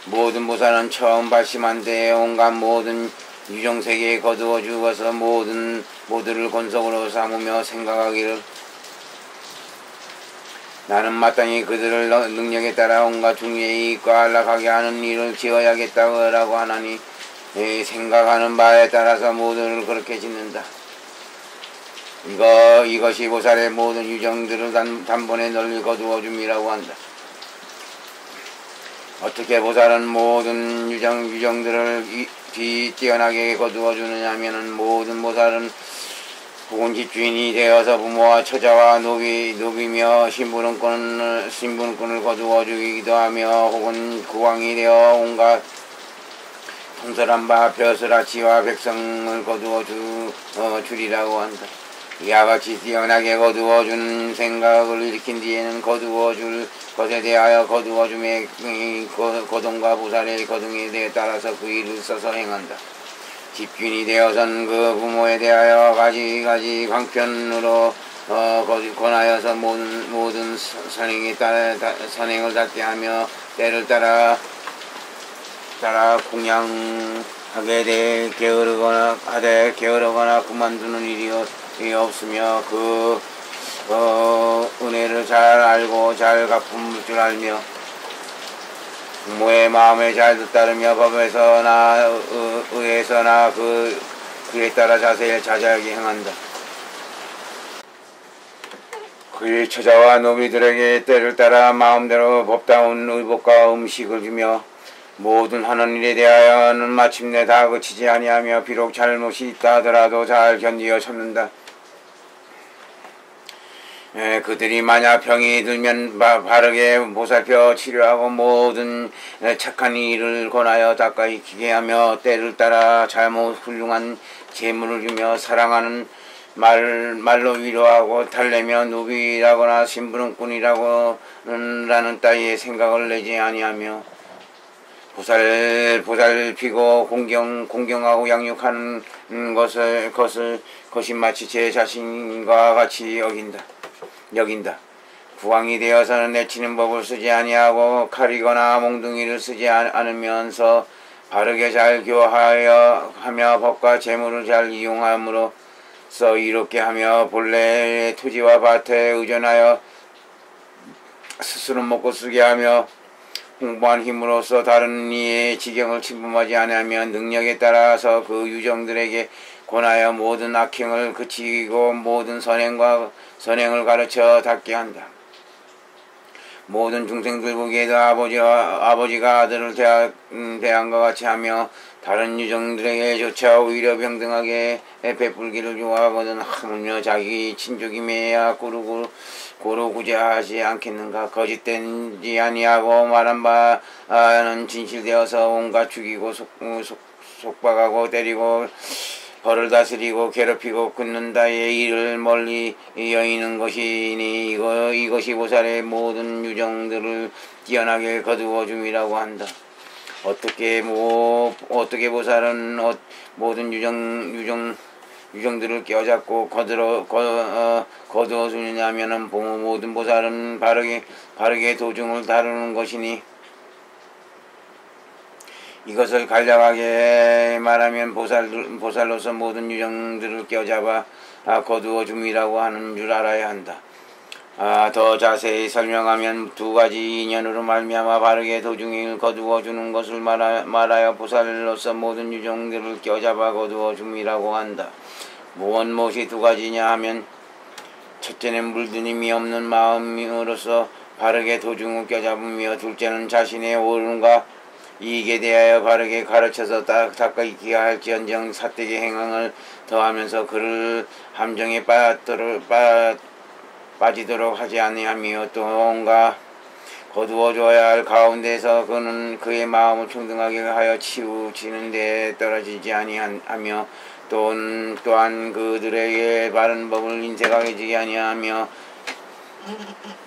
모든 보살은 처음 발심한 데에 온갖 모든 유정세계에 거두어 주어서 모두를 권속으로 삼으며 생각하기를 나는 마땅히 그들을 능력에 따라 온갖 중의에 이익과 안락하게 하는 일을 지어야겠다고 하나니 생각하는 바에 따라서 모두를 그렇게 짓는다. 이것이 보살의 모든 유정들을 단번에 널리 거두어 줌이라고 한다. 어떻게 보살은 모든 유정들을 뛰어나게 거두어 주느냐 하면은 모든 보살은 혹은 집주인이 되어서 부모와 처자와 노비며 신분권을 거두어 주기도 하며 혹은 국왕이 되어 온갖 통솔한 바 벼슬아치와 백성을 거두어 주리라고 한다. 이와 같이 뛰어나게 거두어 주는 생각을 일으킨 뒤에는 거두어 줄 것에 대하여 거두어 줌의 거동과 보살의 거둥에 따라서 그 일을 써서 행한다. 집주인이 되어선 그 부모에 대하여 가지가지 광편으로 권하여서 모든 선행을 닿게 하며 때를 따라 공양하게 돼 게으르거나 그만두는 일이 없으며 그 은혜를 잘 알고 잘 갚을 줄 알며 부모의 마음에 잘 따르며 법에서나 의에서나 그에 따라 자세하게 행한다. 그의 처자와 노비들에게 때를 따라 마음대로 법다운 의복과 음식을 주며 모든 하는 일에 대하여는 마침내 다 그치지 아니하며 비록 잘못이 있다 하더라도 잘 견디어 참는다. 그들이 만약 병이 들면 바르게 보살펴 치료하고 모든 착한 일을 권하여 닦아익히게 하며 때를 따라 잘못 훌륭한 재물을 주며 사랑하는 말로 위로하고 달래며 노비라거나 신분꾼이라는 따위의 생각을 내지 아니하며 보살피고 공경하고 양육하는 것이 마치 제 자신과 같이 여긴다. 국왕이 되어서는 내치는 법을 쓰지 아니하고 칼이거나 몽둥이를 쓰지 않으면서 바르게 잘 교화하여 하며 법과 재물을 잘 이용함으로써 이롭게 하며 본래의 토지와 밭에 의존하여 스스로 먹고 쓰게 하며 공부한 힘으로써 다른 이의 지경을 침범하지 아니하며 능력에 따라서 그 유정들에게 권하여 모든 악행을 그치고 모든 선행을 가르쳐 닦게 한다. 모든 중생들 보기에도 아버지가 아들을 대한 것 같이 하며 다른 유정들에게 조차 오히려 병등하게 베풀기를 좋아하거든 하물며 자기 친족임에야 고루구제하지 않겠는가. 거짓되지 아니하고 말한 바는 진실되어서 온갖 죽이고 속박하고 때리고 벌을 다스리고 괴롭히고 긋는다의 일을 멀리 여의는 것이니 이것이 보살의 모든 유정들을 뛰어나게 거두어 줌이라고 한다. 어떻게 보살은 모든 유정들을 껴잡고 거두어 주느냐면은 모든 보살은 바르게 도중을 다루는 것이니 이것을 간략하게 말하면 보살로서 모든 유정들을 껴잡아 거두어 줌이라고 하는 줄 알아야 한다. 더 자세히 설명하면 두 가지 인연으로 말미암아 바르게 도중을 거두어 주는 것을 말하여 보살로서 모든 유정들을 껴잡아 거두어 줌이라고 한다. 무엇이 두 가지냐 하면 첫째는 물드님이 없는 마음으로서 바르게 도중을 껴잡으며 둘째는 자신의 옳음과 이익에 대하여 바르게 가르쳐서 닦아익히게 할지언정 사택의 행황을 더하면서 그를 함정에 빠지도록 하지 아니하며 또 뭔가 거두어 줘야 할 가운데서 그는 그의 마음을 평등하게 하여 치우치는 데 떨어지지 아니하며 또한 그들에게 바른 법을 인색하게 지게 아니하며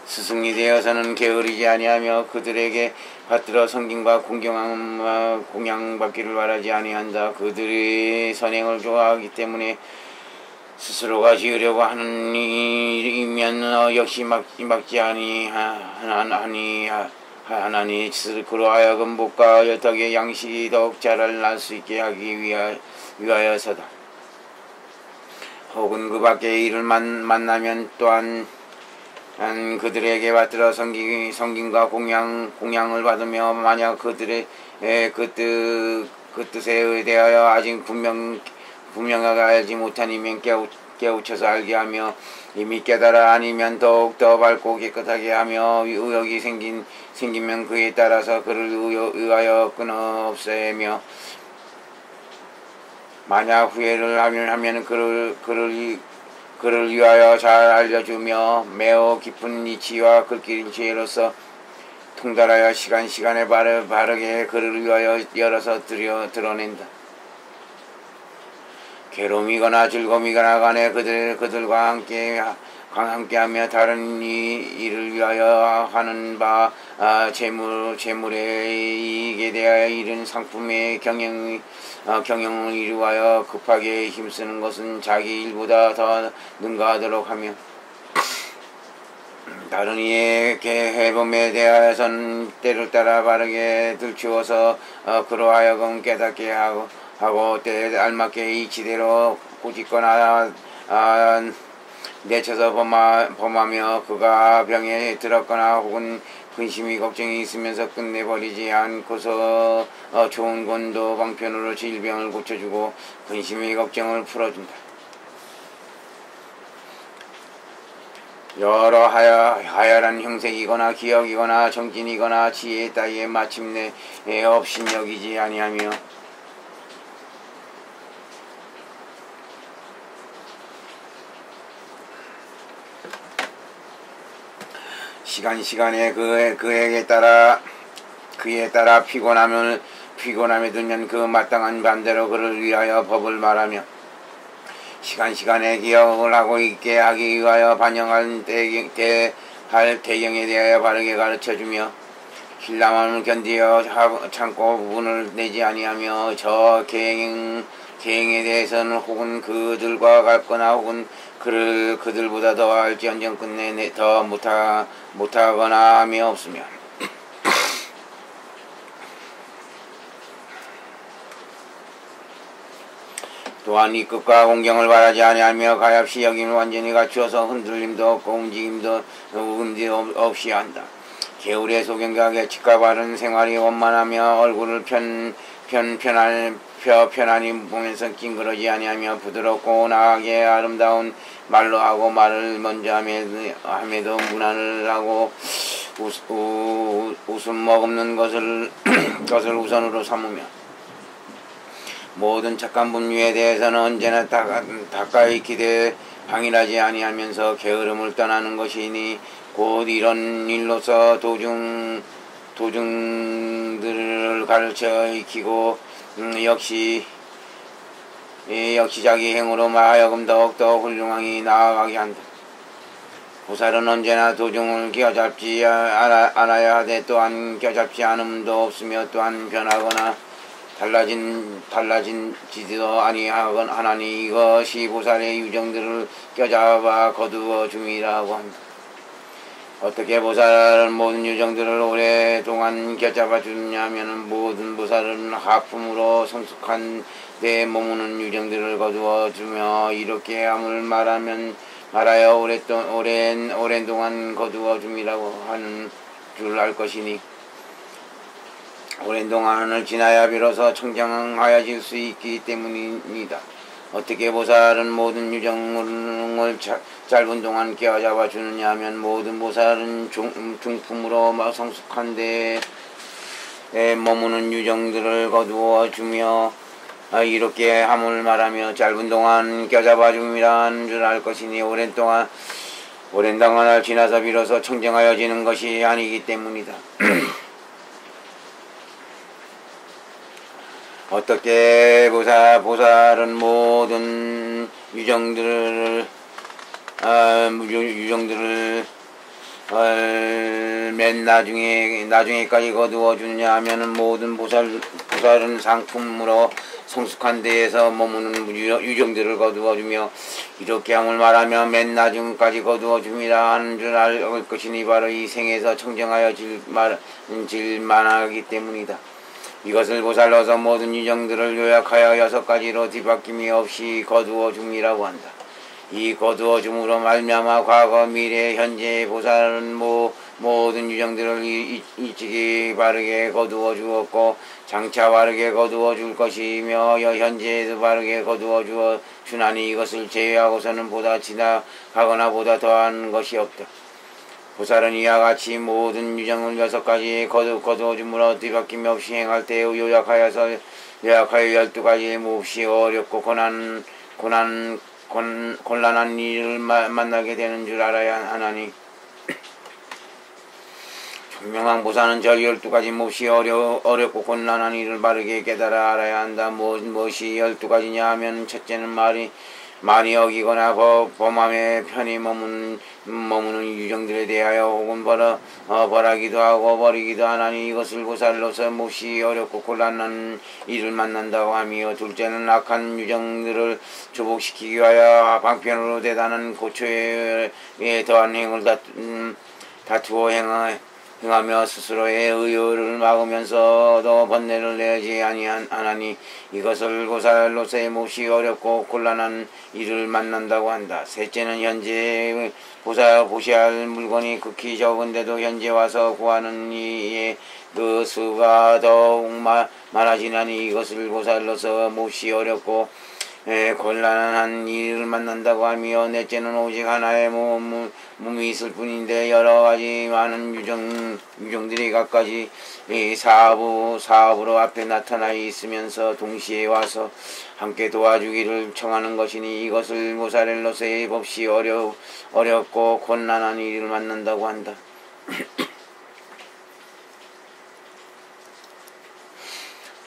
스승이 되어서는 게으르지 아니하며 그들에게 받들어 성김과 공양받기를 바라지 아니한다. 그들이 선행을 좋아하기 때문에 스스로가 지으려고 하는 일이면 역시 막지 아니하니 그러하여금 복과 여덕의 양식이 더욱 자랄 수 있게 하기 위하여서다. 혹은 그 밖의 일을 만나면 또한 그들에게 받들어 성김과 공양을 받으며 만약 그들의 그 뜻에 대하여 아직 분명하게 알지 못하니면 깨우쳐서 알게 하며 이미 깨달아 아니면 더욱더 밝고 깨끗하게 하며 의욕이 생기면 그에 따라서 그를 의하여 끊어 없애며 만약 후회를 하면 그를 그를 위하여 잘 알려주며 매우 깊은 이치와 글귀인 지혜로서 통달하여 시간에 바르게 그를 위하여 열어서 드러낸다. 괴로움이거나 즐거움이거나 간에 그들과 함께하며 다른 이를 위하여 하는 바 재물의 이익에 대하여 이른 상품의 경영을 이루하여 급하게 힘쓰는 것은 자기 일보다 더 능가하도록 하며 다른 이의 해범에 대하여서는 때를 따라 바르게 들추어서 그로 하여금 깨닫게 하고 때에 알맞게 이치대로 꾸짖거나 내쳐서 범하며 그가 병에 들었거나 혹은 근심이 걱정이 있으면서 끝내버리지 않고서 좋은 권도 방편으로 질병을 고쳐주고 근심의 걱정을 풀어준다. 여러 하열한 형색이거나 기억이거나 정진이거나 지혜 따위에 마침내 업신여기지 아니하며 시간에 그에 따라 피곤함에 들면 그 마땅한 반대로 그를 위하여 법을 말하며 시간에 기억을 하고 있게 하기 위하여 반영할 대경에 대하여 바르게 가르쳐주며 신랑함을 견디어 참고 부분을 내지 아니하며 저 계행에 대해서는 혹은 그들과 같거나 혹은 그들보다 더 할지언정 끝내 더 못하거나 함이 없으며 또한 이 끝과 공경을 바라지 아니하며 가엾이 여김을 완전히 갖추어서 흔들림도 없고 움직임도 없이 한다. 개울의 소경각의 치과 바른 생활이 원만하며 얼굴을 편안히 보면서 찡그러지 아니하며 부드럽고 나하게 아름다운 말로 하고 말을 먼저 함에도 문안을 하고 웃음 머금는 것을 우선으로 삼으며 모든 착한 분류에 대해서는 언제나 가까이 기대 방일하지 아니하면서 게으름을 떠나는 것이니 곧 이런 일로서 도중들을 가르쳐 익히고 역시 자기 행으로 하여금 더욱더 훌륭하게 나아가게 한다. 보살은 언제나 도중을 껴잡지 않아야 하되 또한 껴잡지 않음도 없으며 또한 변하거나 달라진지도 아니하니 이것이 보살의 유정들을 껴잡아 거두어 줌이라고 한다. 어떻게 보살은 모든 유정들을 오랫동안 껴잡아 주느냐면 모든 보살은 하품으로 성숙한 데 머무는 유정들을 거두어 주며 이렇게 함을 말하여 오랜 동안 거두어 줌이라고 하는 줄 알 것이니 오랜 동안을 지나야 비로소 청정하여질 수 있기 때문입니다. 어떻게 보살은 모든 유정을 짧은 동안 껴잡아 주느냐 하면 모든 보살은 중품으로 성숙한 데에 머무는 유정들을 거두어 주며 이렇게 함을 말하며 짧은 동안 껴잡아 줌이라는 줄 알 것이니 오랜 동안을 지나서 비로소 청정하여지는 것이 아니기 때문이다. 어떻게 보살은 모든 유정들을 맨 나중에까지 거두어 주느냐 하면은 모든 보살은 상품으로 성숙한 데에서 머무는 유정들을 거두어 주며 이렇게 함을 말하며 맨 나중까지 거두어 줌이라 하는 줄 알 것이니 바로 이 생에서 청정하여질 만하기 때문이다. 이것을 보살로서 모든 유정들을 요약하여 6가지로 뒤바뀜이 없이 거두어 줌이라고 한다. 이 거두어 줌으로 말미암아 과거, 미래, 현재 보살은 모든 유정들을 일찍이 바르게 거두어 주었고 장차 바르게 거두어 줄 것이며 현재에도 바르게 거두어 주나니 이것을 제외하고서는 보다 지나가거나 보다 더한 것이 없다. 보살은 이와 같이 모든 유정을 6가지 거두어 줌으로 뒤바뀜 없이 행할 때 요약하여 12가지 몹시 어렵고 곤란한 일을 만나게 되는 줄 알아야 하나니 총명한 보살은 절 12가지 몹시 어렵고 곤란한 일을 바르게 깨달아 알아야 한다. 무엇이 12가지냐 하면 첫째는 말이 어기거나 범함에 편히 머무는 유정들에 대하여 혹은 벌하기도 하고 버리기도 하나니 이것을 보살로서 몹시 어렵고 곤란한 일을 만난다고 하며, 둘째는 악한 유정들을 조복시키기 위하여 방편으로 대단한 고초에 더한 행을 다투어 행하며 스스로의 의욕을 막으면서도 번뇌를 내지 아니하나니 이것을 보살로서의 몹시 어렵고 곤란한 일을 만난다고 한다. 셋째는 현재 보시할 물건이 극히 적은데도 현재 와서 구하는 이의 그 수가 더욱 많아지나니 이것을 보살로서 몹시 어렵고 곤란한 일을 만난다고 하며, 넷째는 오직 하나의 몸이 있을 뿐인데 여러가지 많은 유정들이 각가지 사업으로 앞에 나타나 있으면서 동시에 와서 함께 도와주기를 청하는 것이니 이것을 보살로서의 몹시 어렵고 곤란한 일을 만난다고 한다.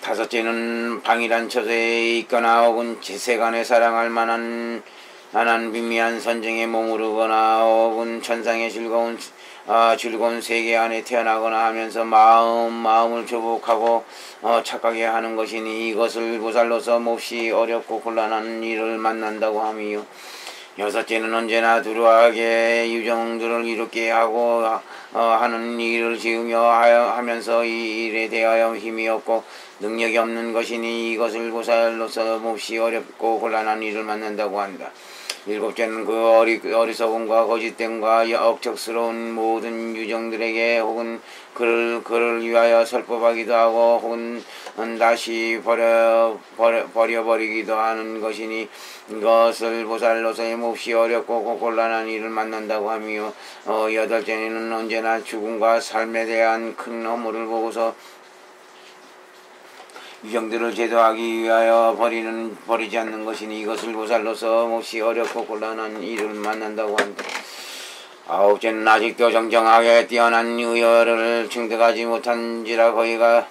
다섯째는 방이란 처소에 있거나 혹은 세간에 사랑할 만한 미미한 선정에 머무르거나 혹은 천상의 즐거운 세계 안에 태어나거나 하면서 마음을 조복하고 착하게 하는 것이니 이것을 보살로서 몹시 어렵고 곤란한 일을 만난다고 하며, 여섯째는 언제나 두루하게 유정들을 이롭게 하고 하는 일을 지으며 하면서 이 일에 대하여 힘이 없고 능력이 없는 것이니 이것을 보살로서 몹시 어렵고 곤란한 일을 만난다고 한다. 일곱째는 그 어리석음과 거짓됨과 억척스러운 모든 유정들에게 혹은 그를 위하여 설법하기도 하고 혹은 다시 버려버리기도 하는 것이니 이것을 보살로서의 몹시 어렵고 곤란한 일을 만난다고 하며, 여덟째는 언제나 죽음과 삶에 대한 큰 허물을 보고서 유정들을 제도하기 위하여 버리지 않는 것이니 이것을 보살로서 몹시 어렵고 곤란한 일을 만난다고 한다. 아홉째는 아직도 정정하게 뛰어난 의열을 증득하지 못한지라 거기가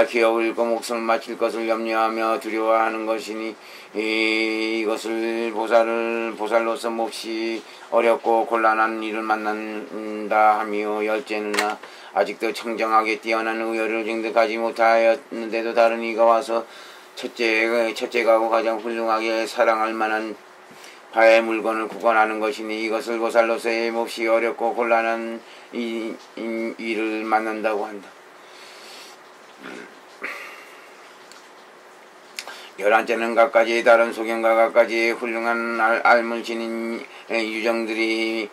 기어울고 목숨을 마칠 것을 염려하며 두려워하는 것이니 이것을 보살로서 몹시 어렵고 곤란한 일을 만난다 하며, 열째는 아직도 청정하게 뛰어난 의열을 증득하지 못하였는데도 다른 이가 와서 첫째가고 가장 훌륭하게 사랑할 만한 바의 물건을 구건하는 것이니 이것을 보살로서의 몹시 어렵고 곤란한 일을 만난다고 한다. 열한째는 각가지 다른 소견과 각가지 훌륭한 알을 지닌 유정들이며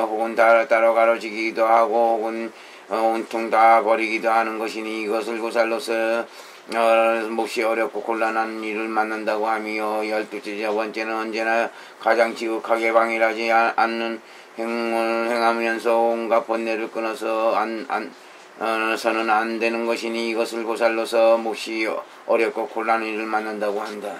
혹은 따로 가로지기도 하고 혹은 온통 다 버리기도 하는 것이니 이것을 보살로서 몹시 어렵고 곤란한 일을 만난다고 하며, 열둘째 번째는 언제나 가장 지극하게 방일하지 않는 행을 행하면서 온갖 번뇌를 끊어서 서는 안 되는 것이니 이것을 보살로서 몹시 어렵고 곤란한 일을 만난다고 한다.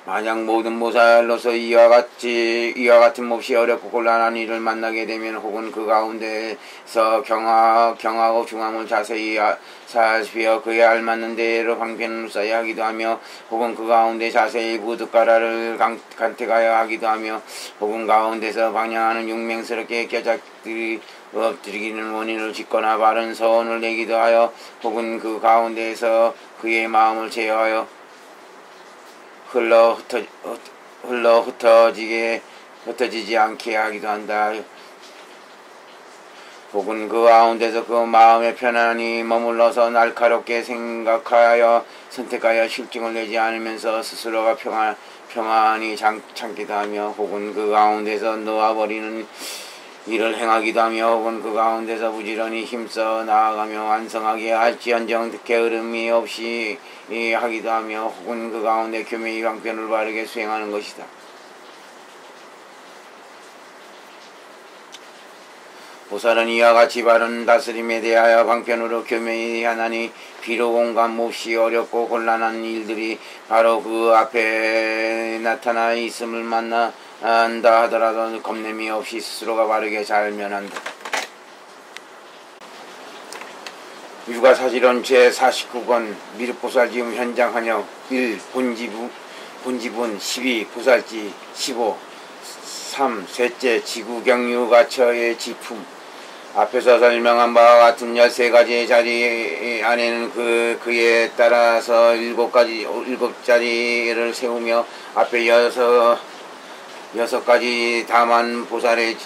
만약 모든 보살로서 이와 같은 몹시 어렵고 곤란한 일을 만나게 되면 혹은 그 가운데서 경하고 중함을 자세히 살피어 그에 알맞는 대로 방편을 써야 하기도 하며 혹은 그 가운데 자세히 부득가라를 간택하여 하기도 하며 혹은 가운데서 방향하는 용맹스럽게 엎드리기는 원인을 짓거나 바른 서원을 내기도 하여 혹은 그 가운데에서 그의 마음을 제어하여 흩어지지 않게 하기도 한다. 혹은 그 가운데서 그 마음에 편안히 머물러서 날카롭게 생각하여 선택하여 실증을 내지 않으면서 스스로가 평안히 참기도 하며 혹은 그 가운데서 놓아버리는 일을 행하기도 하며 혹은 그 가운데서 부지런히 힘써 나아가며 완성하게 할지언정 게으름이 없이 하기도 하며 혹은 그 가운데 교묘히 방편을 바르게 수행하는 것이다. 보살은 이와 같이 바른 다스림에 대하여 방편으로 교명히 하나니 비록 온갖 몹시 어렵고 곤란한 일들이 바로 그 앞에 나타나 있음을 만난다 하더라도 겁냄이 없이 스스로가 바르게 잘 면한다. 육아사실은 제49권 미륵보살지음 현장 환영 1. 본지분 12. 보살지 15. 3. 셋째 지구경유가처의 지품. 앞에서 설명한 바와 같은 13가지의 자리 안에는 그에 따라서 7자리를 세우며 앞에 6가지 다만 보살의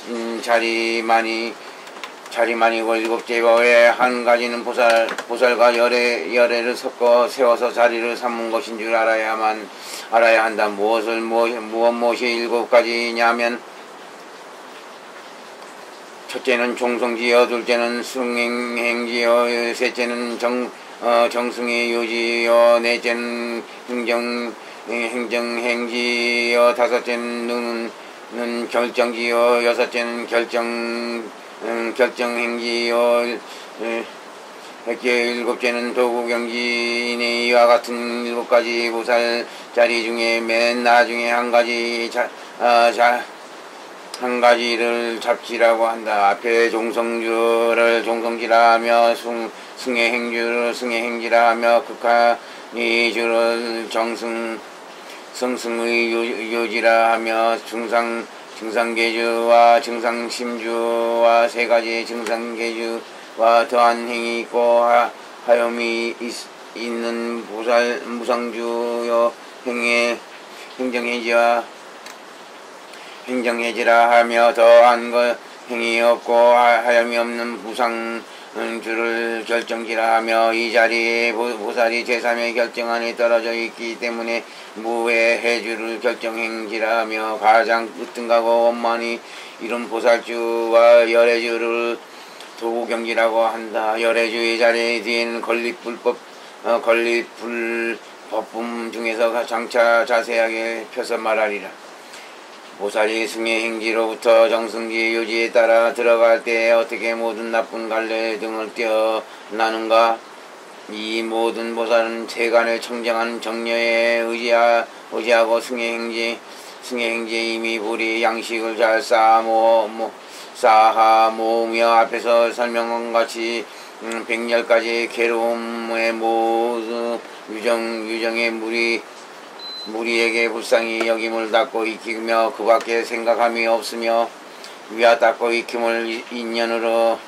자리만이고 7째 외에 한 가지는 보살과 열애를 섞어 세워서 자리를 삼은 것인 줄 알아야 한다. 무엇이 7가지냐면 첫째는 종성지여, 둘째는 승행지여, 셋째는 정승의 요지여, 넷째는 행정행지여, 다섯째는 결정지여, 여섯째는 결정행지여, 일곱째는 도구경지이니 이와 같은 7가지 보살 자리 중에 맨 나중에 한 가지를 잡지라고 한다. 앞에 종성주를 종성지라 하며 승해행주를 승해행지라 하며 극하이주를 성승의 요지라 하며 증상계주와 증상심주와 3가지 증상계주와 더한 행이 있고 하염이 있는 보살 무상주여 행정해지라 하며 더한 행이 없고 하염이 없는 무상주를 결정지라 하며 이 자리에 보살이 제3의 결정 안에 떨어져 있기 때문에 무해해주를 결정행지라 하며 가장 으뜸가고 원만히 이룬 보살주와 열애주를 도구경지라고 한다. 열애주의 자리 뒤에는 건립불법품 중에서 장차 자세하게 펴서 말하리라. 보살이 승해행지로부터 정승지 요지에 따라 들어갈 때 어떻게 모든 나쁜 갈래 등을 떼어나는가? 이 모든 보살은 세간을 청정한 정려에 의지하고 승해행지에 이미 불이 양식을 잘 쌓아 모으며 앞에서 설명한 같이 100열까지 괴로움의 모두 유정의 무리에게 불쌍히 여김을 닦고 익히며 그 밖에 생각함이 없으며 위아 닦고 익힘을 인연으로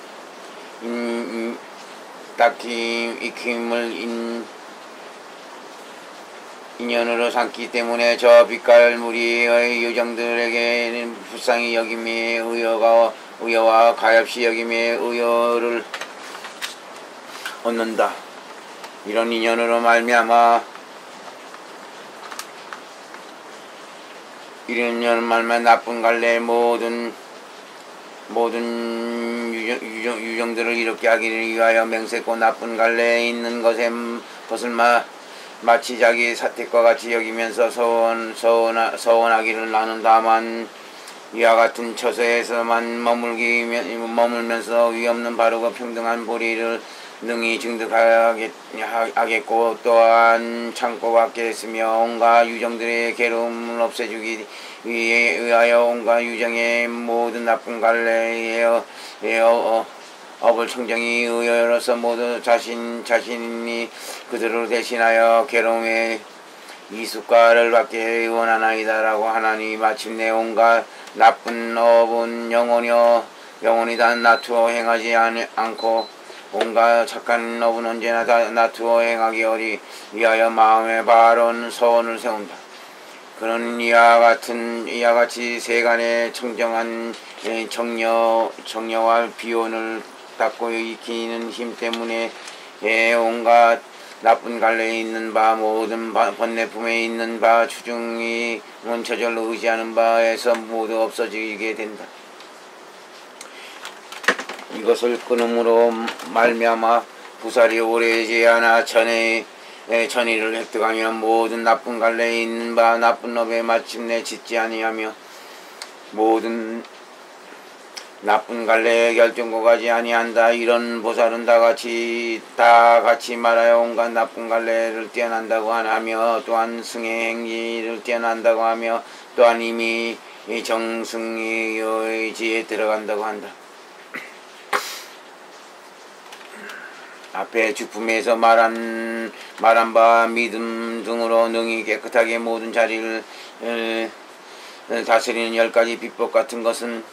삼기 때문에 저 빛깔 무리의 요정들에게는 불쌍히 여김의 의여와 가엾이 여김의 의여를 얻는다. 이런 인연으로 말미암아 나쁜 갈래의 모든 유정들을 이롭게 하기를 위하여 맹세코 나쁜 갈래에 있는 것을 마치 자기 사택과 같이 여기면서 서원하기를 나는 다만 이와 같은 처소에서만 머물면서 위없는 바르고 평등한 보리를 능히 증득하겠고 또한 참고 받겠으며 온갖 유정들의 괴로움을 없애주기 위하여 온갖 유정의 모든 나쁜 갈래에 업을 청정이 의여로서 모두 자신이 그들을 대신하여 괴로움의 이숫가를 받게 원하나이다 라고 하나니 마침내 온갖 나쁜 업은 영원히 다 나투어 행하지 않고 온갖 착한 업은 언제나 다 나투어 행하기 위하여 마음에 바른 서원을 세운다. 그는 이와 같이 세간의 청정한 정려와 비원을 닦고 익히는 힘 때문에 온갖 나쁜 갈래에 있는 바 모든 번뇌품에 있는 바 추중이 저절로 의지하는 바에서 모두 없어지게 된다. 이것을 끊음으로 말미암아 부살이 오래지 않아 천의를 획득하며 모든 나쁜 갈래에 있는 바 나쁜 업에 마침내 짓지 아니하며 모든 나쁜 갈래에 결정고 가지 아니한다. 이런 보살은 다 같이 말하여 온갖 나쁜 갈래를 떼어난다고 하며, 또한 승의 행지를 떼어난다고 하며, 또한 이미 정승의 의지에 들어간다고 한다. 앞에 주품에서 말한 바 믿음 등으로 능히 깨끗하게 모든 자리를 다스리는 10가지 비법 같은 것은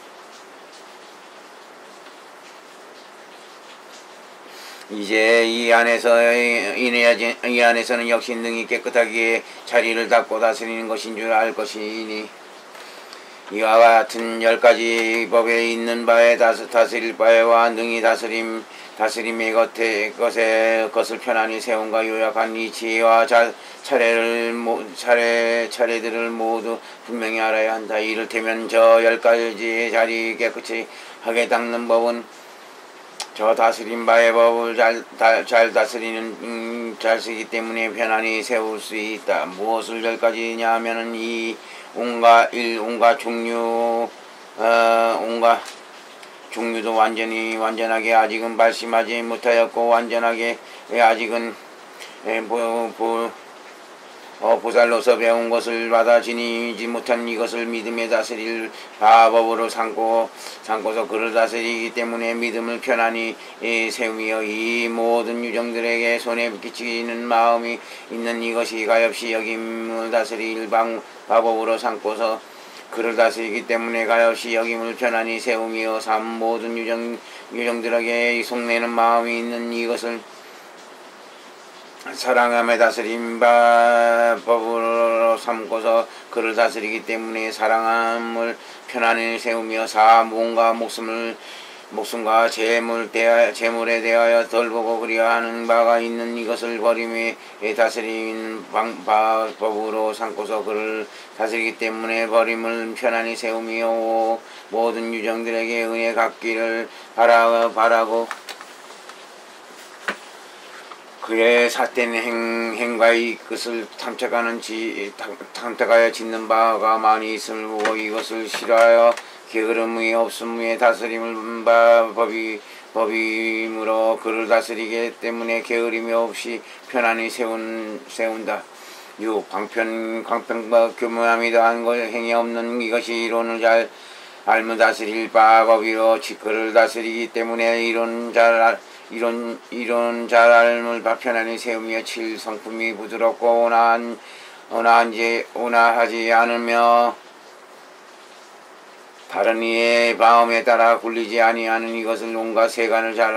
이제 이 안에서는 역시 능히 깨끗하게 자리를 닦고 다스리는 것인 줄 알 것이니, 이와 같은 10가지 법에 있는 바에 다스릴 바에와 능히 다스림의 것을 편안히 세운가 요약한 이 지혜와 차례들을 모두 분명히 알아야 한다. 이를테면 저 10가지의 자리 깨끗이 하게 닦는 법은 저 다스린 바의 법을 잘 다스리는 잘 쓰기 때문에 편안히 세울 수 있다. 무엇을 10가지냐 하면은 이 온갖 종류도 완전하게 아직은 발심하지 못하였고, 완전하게 아직은 보살로서 배운 것을 받아 지니지 못한 이것을 믿음에 다스릴 바법으로 삼고서 그를 다스리기 때문에 믿음을 편안히 세우며, 이 모든 유정들에게 손해 끼치는 마음이 있는 이것이 가엾이 여김을 다스릴 바법으로 삼고서 그를 다스리기 때문에 가엾이 여김을 편안히 세우며, 모든 유정들에게 속내는 마음이 있는 이것을 사랑함에 다스린 법으로 삼고서 그를 다스리기 때문에 사랑함을 편안히 세우며, 모험과 목숨과 재물에 대하여 덜 보고 그리하는 바가 있는 이것을 버림에 다스린 법으로 삼고서 그를 다스리기 때문에 버림을 편안히 세우며, 모든 유정들에게 은혜 갚기를 바라고 그의 삿된 행과의 끝을 탐탁하여 짓는 바가 많이 있음을 보고 이것을 싫어하여 게으름이 없음에 다스림을 법이므로 그를 다스리기 때문에 게으름이 없이 편안히 세운다. 6. 광평과 교묘함이 더한 것 행위 없는 이것이 이론을 잘 알면 다스릴 법이요 그를 다스리기 때문에 이론 잘 알을 편안히 세우며 7. 성품이 부드럽고 온화하지 않으며 다른 이의 마음에 따라 굴리지 아니하는 이것을 온갖 세간을 잘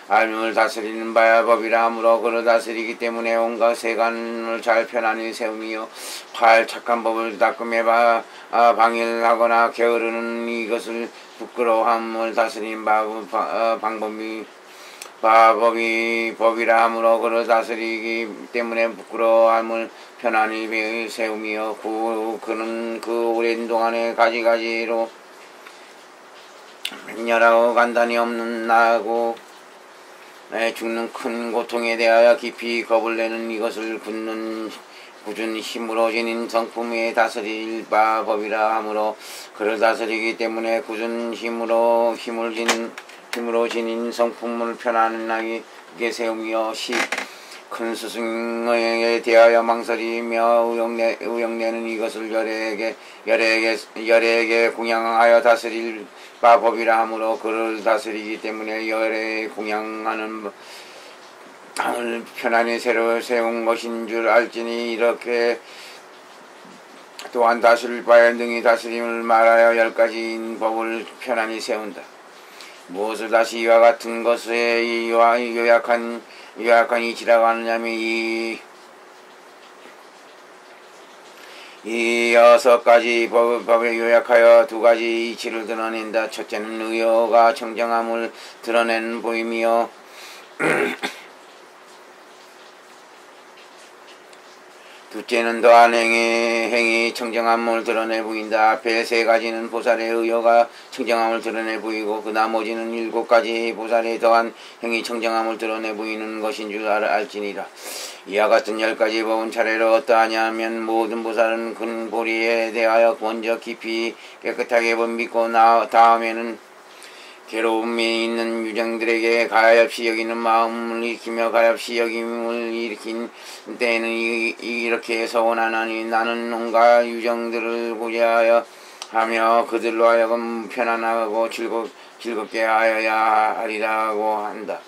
알을 다스리는 법이라 하므로 그를 다스리기 때문에 온갖 세간을 잘 편안히 세우며 8. 착한 법을 닦음에 방일하거나 게으르는 이것을 부끄러움을 다스리는 법이라 하므로 그를 다스리기 때문에 부끄러움을 편안히 세우며 9. 그는 그 오랜 동안에 가지가지로 맹렬하고 간단히 없는 나고 죽는 큰 고통에 대하여 깊이 겁을 내는 이것을 굳은 힘으로 지닌 성품에 다스릴 법이라 하므로 그를 다스리기 때문에 굳은 힘으로 지닌 성품을 편안하게 세우며 10. 큰 스승에 대하여 망설이며 의욕내는 이것을 열에게 공양하여 다스릴 법이라 하므로 그를 다스리기 때문에 열에 공양하는 방을 편안히 새로 세운 것인 줄 알지니, 이렇게 또한 다스릴 바에 능히 다스림을 말하여 10가지인 법을 편안히 세운다. 무엇을 다시 이와 같은 것에 요약한 이치라고 하느냐면 이 6가지 법에 요약하여 2가지 이치를 드러낸다. 첫째는 의여가 청정함을 드러낸 보임이요 둘째는 더한 행위 청정함을 드러내 보인다. 앞에 3가지는 보살의 의여가 청정함을 드러내 보이고 그 나머지는 7가지 보살의 더한 행위 청정함을 드러내 보이는 것인 줄 알지니라. 이와 같은 10가지 법은 차례로 어떠하냐 하면, 모든 보살은 근보리에 대하여 먼저 깊이 깨끗하게 번밌고 다음에는 괴로움이 있는 유정들에게 가엾이 여기는 마음을 일으키며 가엾이 여김을 일으킨 때에는 이렇게 서원하나니 나는 온갖 유정들을 고지하여 하며 그들로 하여금 편안하고 즐겁게 하여야 하리라고 한다.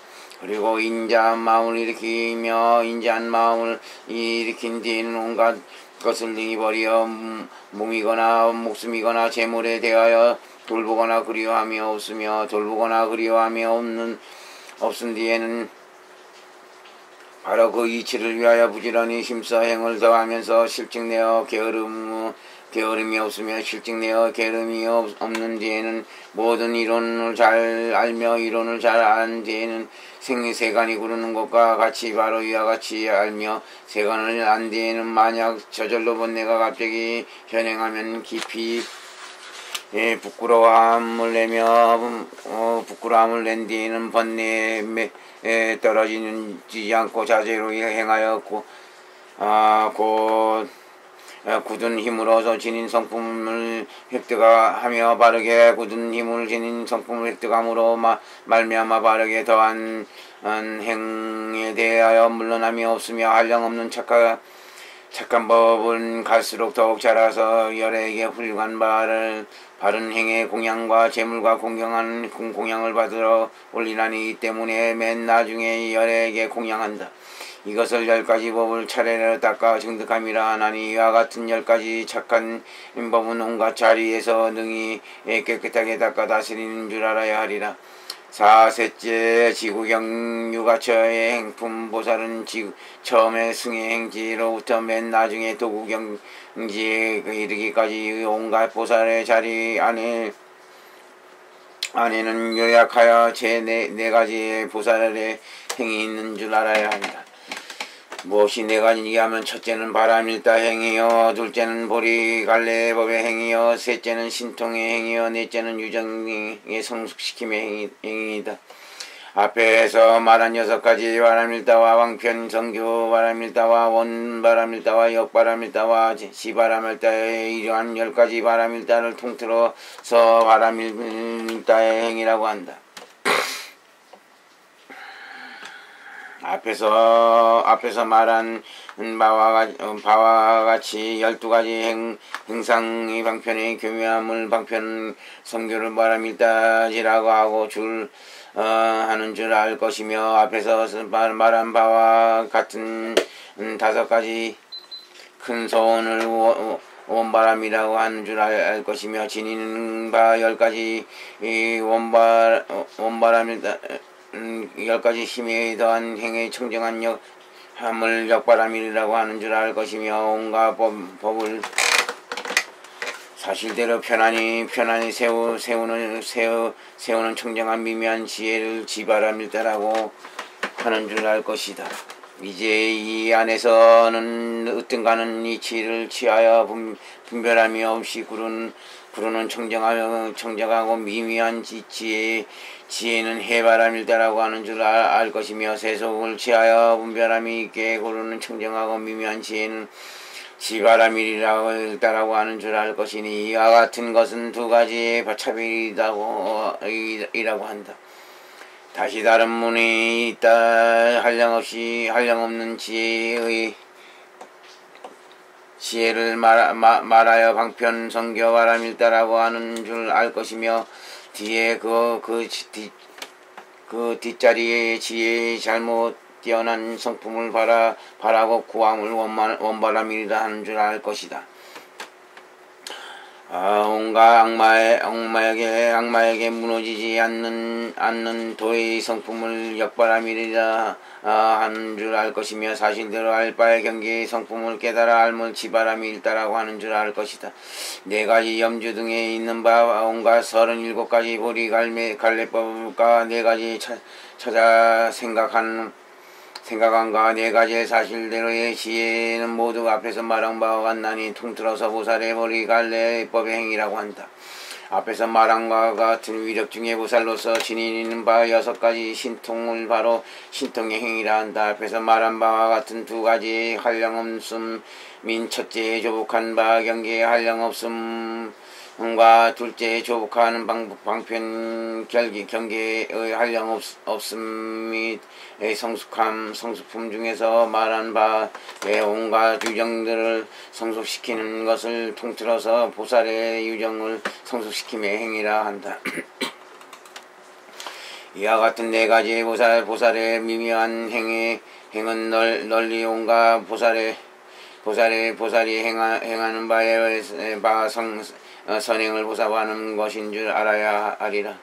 그리고 인자한 마음을 일으키며 인자한 마음을 일으킨 뒤에는 온갖 것을 능히 버리어 몸이거나 목숨이거나 재물에 대하여 돌보거나 그리워함이 없으며 돌보거나 그리워함이 없은 뒤에는 바로 그 이치를 위하여 부지런히 힘써 행을 더하면서 실증내어 게으름이 없으며 실증내어 게으름이 없는 뒤에는 모든 이론을 잘 알며 이론을 잘 아는 뒤에는 세간이 구르는 것과 같이 바로 이와 같이 알며 세간을 안 뒤에는 만약 저절로 본 내가 갑자기 현행하면 깊이 부끄러움을 낸 뒤에는 번뇌에 떨어지지 않고 자제로 행하여 굳은 힘으로서 지닌 성품을 획득하며 바르게 굳은 힘을 지닌 성품을 획득함으로 말미암아 바르게 더한 행에 대하여 물러남이 없으며 한량없는 착한 법은 갈수록 더욱 자라서 열에게 훌륭한 바른 행의 공양과 재물과 공양을 받으러 올리나니 이 때문에 맨 나중에 열에게 공양한다. 이것을 10가지 법을 차례로 닦아 증득함이라 하나니 이와 같은 10가지 착한 법은 온갖 자리에서 능히 깨끗하게 닦아 다스리는 줄 알아야 하리라. 4셋째 지구경 유가처의 행품 보살은 처음에 승의 행지로부터 맨 나중에 도구경지에 이르기까지 온갖 보살의 자리 안에는 요약하여 제 네 가지의 보살의 행이 있는 줄 알아야 한다. 무엇이 네 가지냐 하면 첫째는 바람일다 행이요, 둘째는 보리갈래법의 행이요, 셋째는 신통의 행이요, 넷째는 유정의 성숙시킴의 행이다. 앞에서 말한 6가지 바람일다와 왕편 성교 바람일다와 원바람일다와 역바람일다와 시바람일다의 이러한 10가지 바람일다를 통틀어서 바람일다의 행이라고 한다. 앞에서 말한 바와 같이 12가지 행상의 방편의 교묘함을 방편 성교를 바람일다지라고 하고 하는 줄 알 것이며 앞에서 말한 바와 같은 5가지 큰 소원을 원바람이라고 하는 줄 알 것이며 지니는 바 10가지 원바람일다 10가지 힘에 더한 행에 청정한 함을 역바람이라고 하는 줄 알 것이며 온갖 법을 사실대로 편안히 세우는 청정한 미묘한 지혜를 지바람일다라고 하는 줄 알 것이다. 이제 이 안에서는 어떤가는 이치를 취하여 분별함이 없이 구르는 청정하고 미미한 지혜는 해바람일다라고 하는 줄 알 것이며 세속을 취하여 분별함이 있게 구르는 청정하고 미미한 지혜는 지바람일다라고 하는 줄 알 것이니 이와 같은 것은 2가지의 차별이라고 한다. 다시 다른 문이 있다. 한량없는 지혜를 말하여 방편 성교 바람일다라고 하는 줄 알 것이며 뒤에 그 뒷자리에 지혜의 잘못 뛰어난 성품을 바라고 구함을 원바람이라 하는 줄 알 것이다. 온갖 악마에게 무너지지 않는 도의 성품을 역바람이라 하는 줄 알 것이며 사실대로 알 바의 경계의 성품을 깨달아 알면 지바람이 일다라고 하는 줄 알 것이다. 4가지 염주 등에 있는 바 온갖 37가지 보리갈래법과 4가지 찾아 생각한 4가지의 사실대로의 지혜는 모두 앞에서 말한 바와 같나니 통틀어서 보살의 보리갈래법의 행위라고 한다. 앞에서 말한 바와 같은 위력 중의 보살로서 지니는 바 6가지 신통을 바로 신통의 행위라 한다. 앞에서 말한 바와 같은 2가지 한량없음 민 첫째의 조복한 바 경계의 한량없음 둘째 조복하는 방편 경계의 한량 없음 및 성숙품 중에서 말한 바의 온갖 유정들을 성숙시키는 것을 통틀어서 보살의 유정을 성숙시킴의 행위라 한다. 이와 같은 네 가지 보살의 미묘한 행은 널리 온갖 보살이 행하는 바에 선행을 보사하는 것인 줄 알아야 하리라.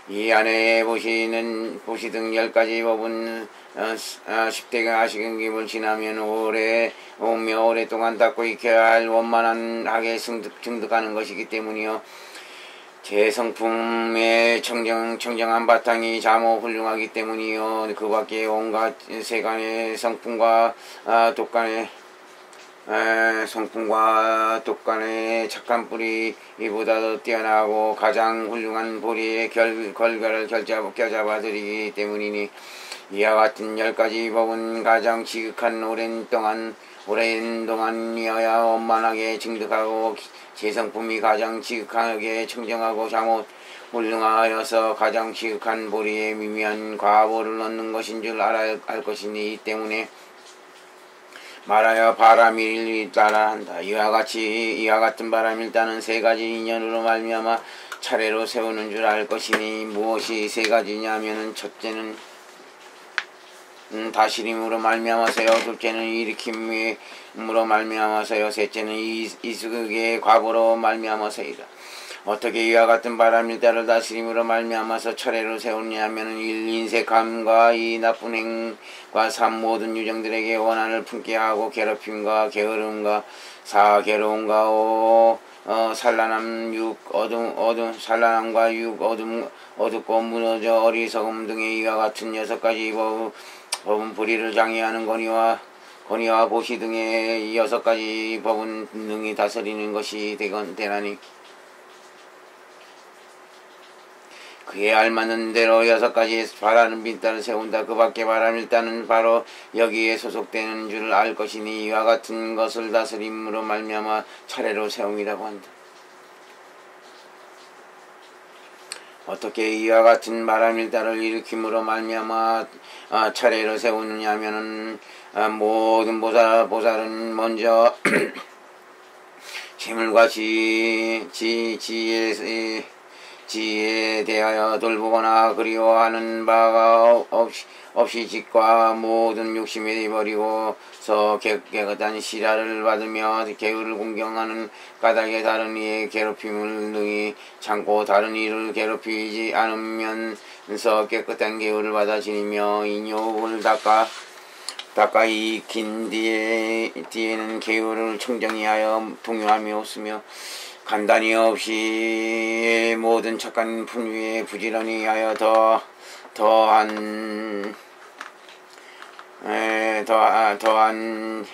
이 안에 보시등 10가지 법은 10대가 아시경김을 지나면 오랫동안 닦고 익혀야 할 원만한 학에 증득하는 것이기 때문이요. 제 성품의 청정한 바탕이 자모 훌륭하기 때문이요. 그 밖에 온갖 세간의 성품과 독간의 착한 뿌리 이보다도 뛰어나고 가장 훌륭한 보리의 결과를 껴잡아 드리기 때문이니 이와 같은 10가지 법은 가장 지극한 오랜 동안이어야 원만하게 증득하고 제 성품이 가장 지극하게 청정하고 자못 훌륭하여서 가장 지극한 보리의 미미한 과보를 얻는 것인 줄 알아야 할 것이니 이 때문에 말하여 바람일 따라 한다. 이와 같은 바람일 따는 세 가지 인연으로 말미암아 차례로 세우는 줄 알 것이니 무엇이 세 가지냐면은 첫째는 다스림으로 말미암아서요. 둘째는 일으킴으로 말미암아서요. 셋째는 이숙의 과보로 말미암아서이다. 어떻게 이와 같은 바람일다를 다스림으로 말미암아서 차례로 세우냐면은 인색함과 이 나쁜 행과 모든 유정들에게 원한을 품게 하고 괴롭힘과 게으름과 사괴로움과 산란함과 어둡고 무너져 어리석음 등의 이와 같은 6가지 법은 불의를 장애하는 권위와 보시 등의 6가지 법은 능히 다스리는 것이 되나니 그에 알맞는 대로 6가지 바라는 빈따를 세운다. 그 밖에 바람일따는 바로 여기에 소속되는 줄 알 것이니 이와 같은 것을 다스림으로 말미암아 차례로 세움이라고 한다. 어떻게 이와 같은 바람일따를 일으킴으로 말미암아 차례로 세우느냐 하면은 모든 보살은 먼저 재물과 지혜에 대하여 돌보거나 그리워하는 바가 없이 짓과 모든 욕심에 버리고서 깨끗한 시라를 받으며 계율을 공경하는 까닭에 다른 이의 괴롭힘을 능히 참고 다른 이를 괴롭히지 않으면서 깨끗한 계율을 받아 지니며 인욕을 닦아 익힌 뒤에는 계율을 청정히 하여 동요하며 웃으며 간단히 없이 모든 착한 분위에 부지런히 하여 더한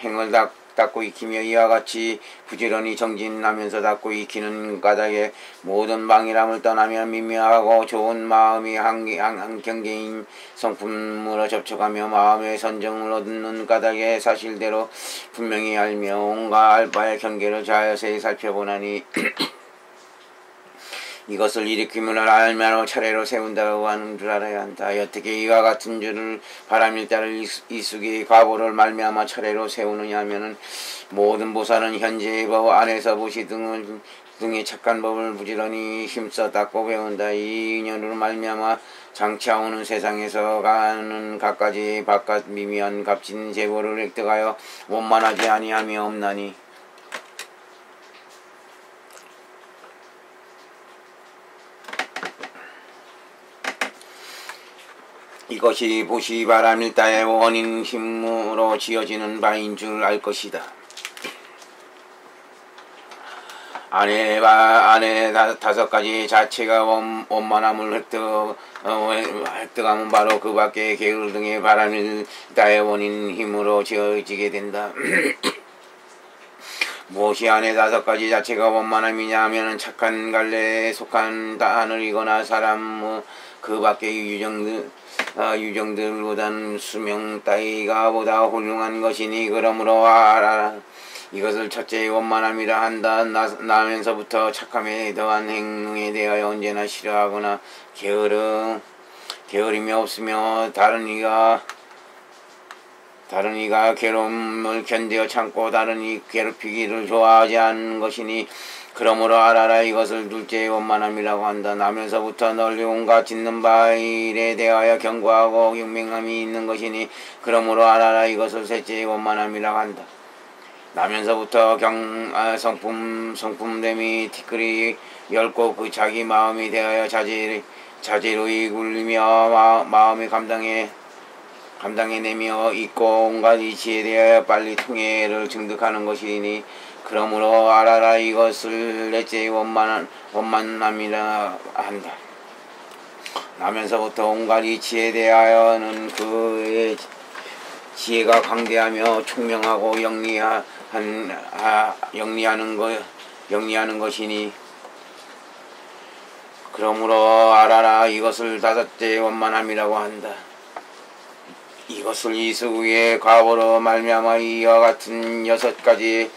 행을 닦고 익히며 이와 같이 부지런히 정진하면서 닦고 익히는 까닭에 모든 방해람을 떠나며 미묘하고 좋은 마음이 한경계인 성품으로 접촉하며 마음의 선정을 얻는 까닭에 사실대로 분명히 알며 온갖 알바의 경계를 자세히 살펴보나니 이것을 일으킴을 알면 차례로 세운다고 하는 줄 알아야 한다. 어떻게 이와 같은 줄을 바람일따를 이숙의 과보를 말미암아 차례로 세우느냐 하면은 모든 보살은 현재의 법 안에서 보시 등의 착한 법을 부지런히 힘써 닦고 배운다. 이 인연으로 말미암아 장차오는 세상에서 가는 갖가지 바깥 미미한 값진 재보를 획득하여 원만하지 아니함이 없나니 이것이 보시 바람일따의 원인 힘으로 지어지는 바인 줄 알 것이다. 안에 5가지 자체가 원만함을 획득하면 바로 그 밖의 계율 등의 바람일따의 원인 힘으로 지어지게 된다. 무엇이 안에 5가지 자체가 원만함이냐 하면은 착한 갈래에 속한 하늘이거나 사람 그 밖의 유정들보다는 수명 따위가 보다 훌륭한 것이니 그러므로 알아라. 이것을 첫째 원만함이라 한다. 나면서부터 착함에 더한 행동에 대하여 언제나 싫어하거나 게으름이 없으며 다른 이가 괴로움을 견뎌 참고 다른 이 괴롭히기를 좋아하지 않는 것이니 그러므로 알아라. 이것을 둘째 원만함이라고 한다. 나면서부터 널리 온갖 짓는 바 일에 대하여 경고하고 경맹함이 있는 것이니 그러므로 알아라. 이것을 셋째 원만함이라고 한다. 나면서부터 성품됨이 티끌이 얇고 그 자기 마음이 대하여 자제로 이굴리며 마음이 감당해내며 있고 온갖 이치에 대하여 빨리 통해를 증득하는 것이니 그러므로 알아라. 이것을 넷째 원만함이라 한다. 나면서부터 온갖 이치에 대하여는 그의 지혜가 광대하며 총명하고 영리하는 것이니 그러므로 알아라. 이것을 다섯째 원만함이라고 한다. 이것을 이수의 과보로 말미암아 이와 같은 6가지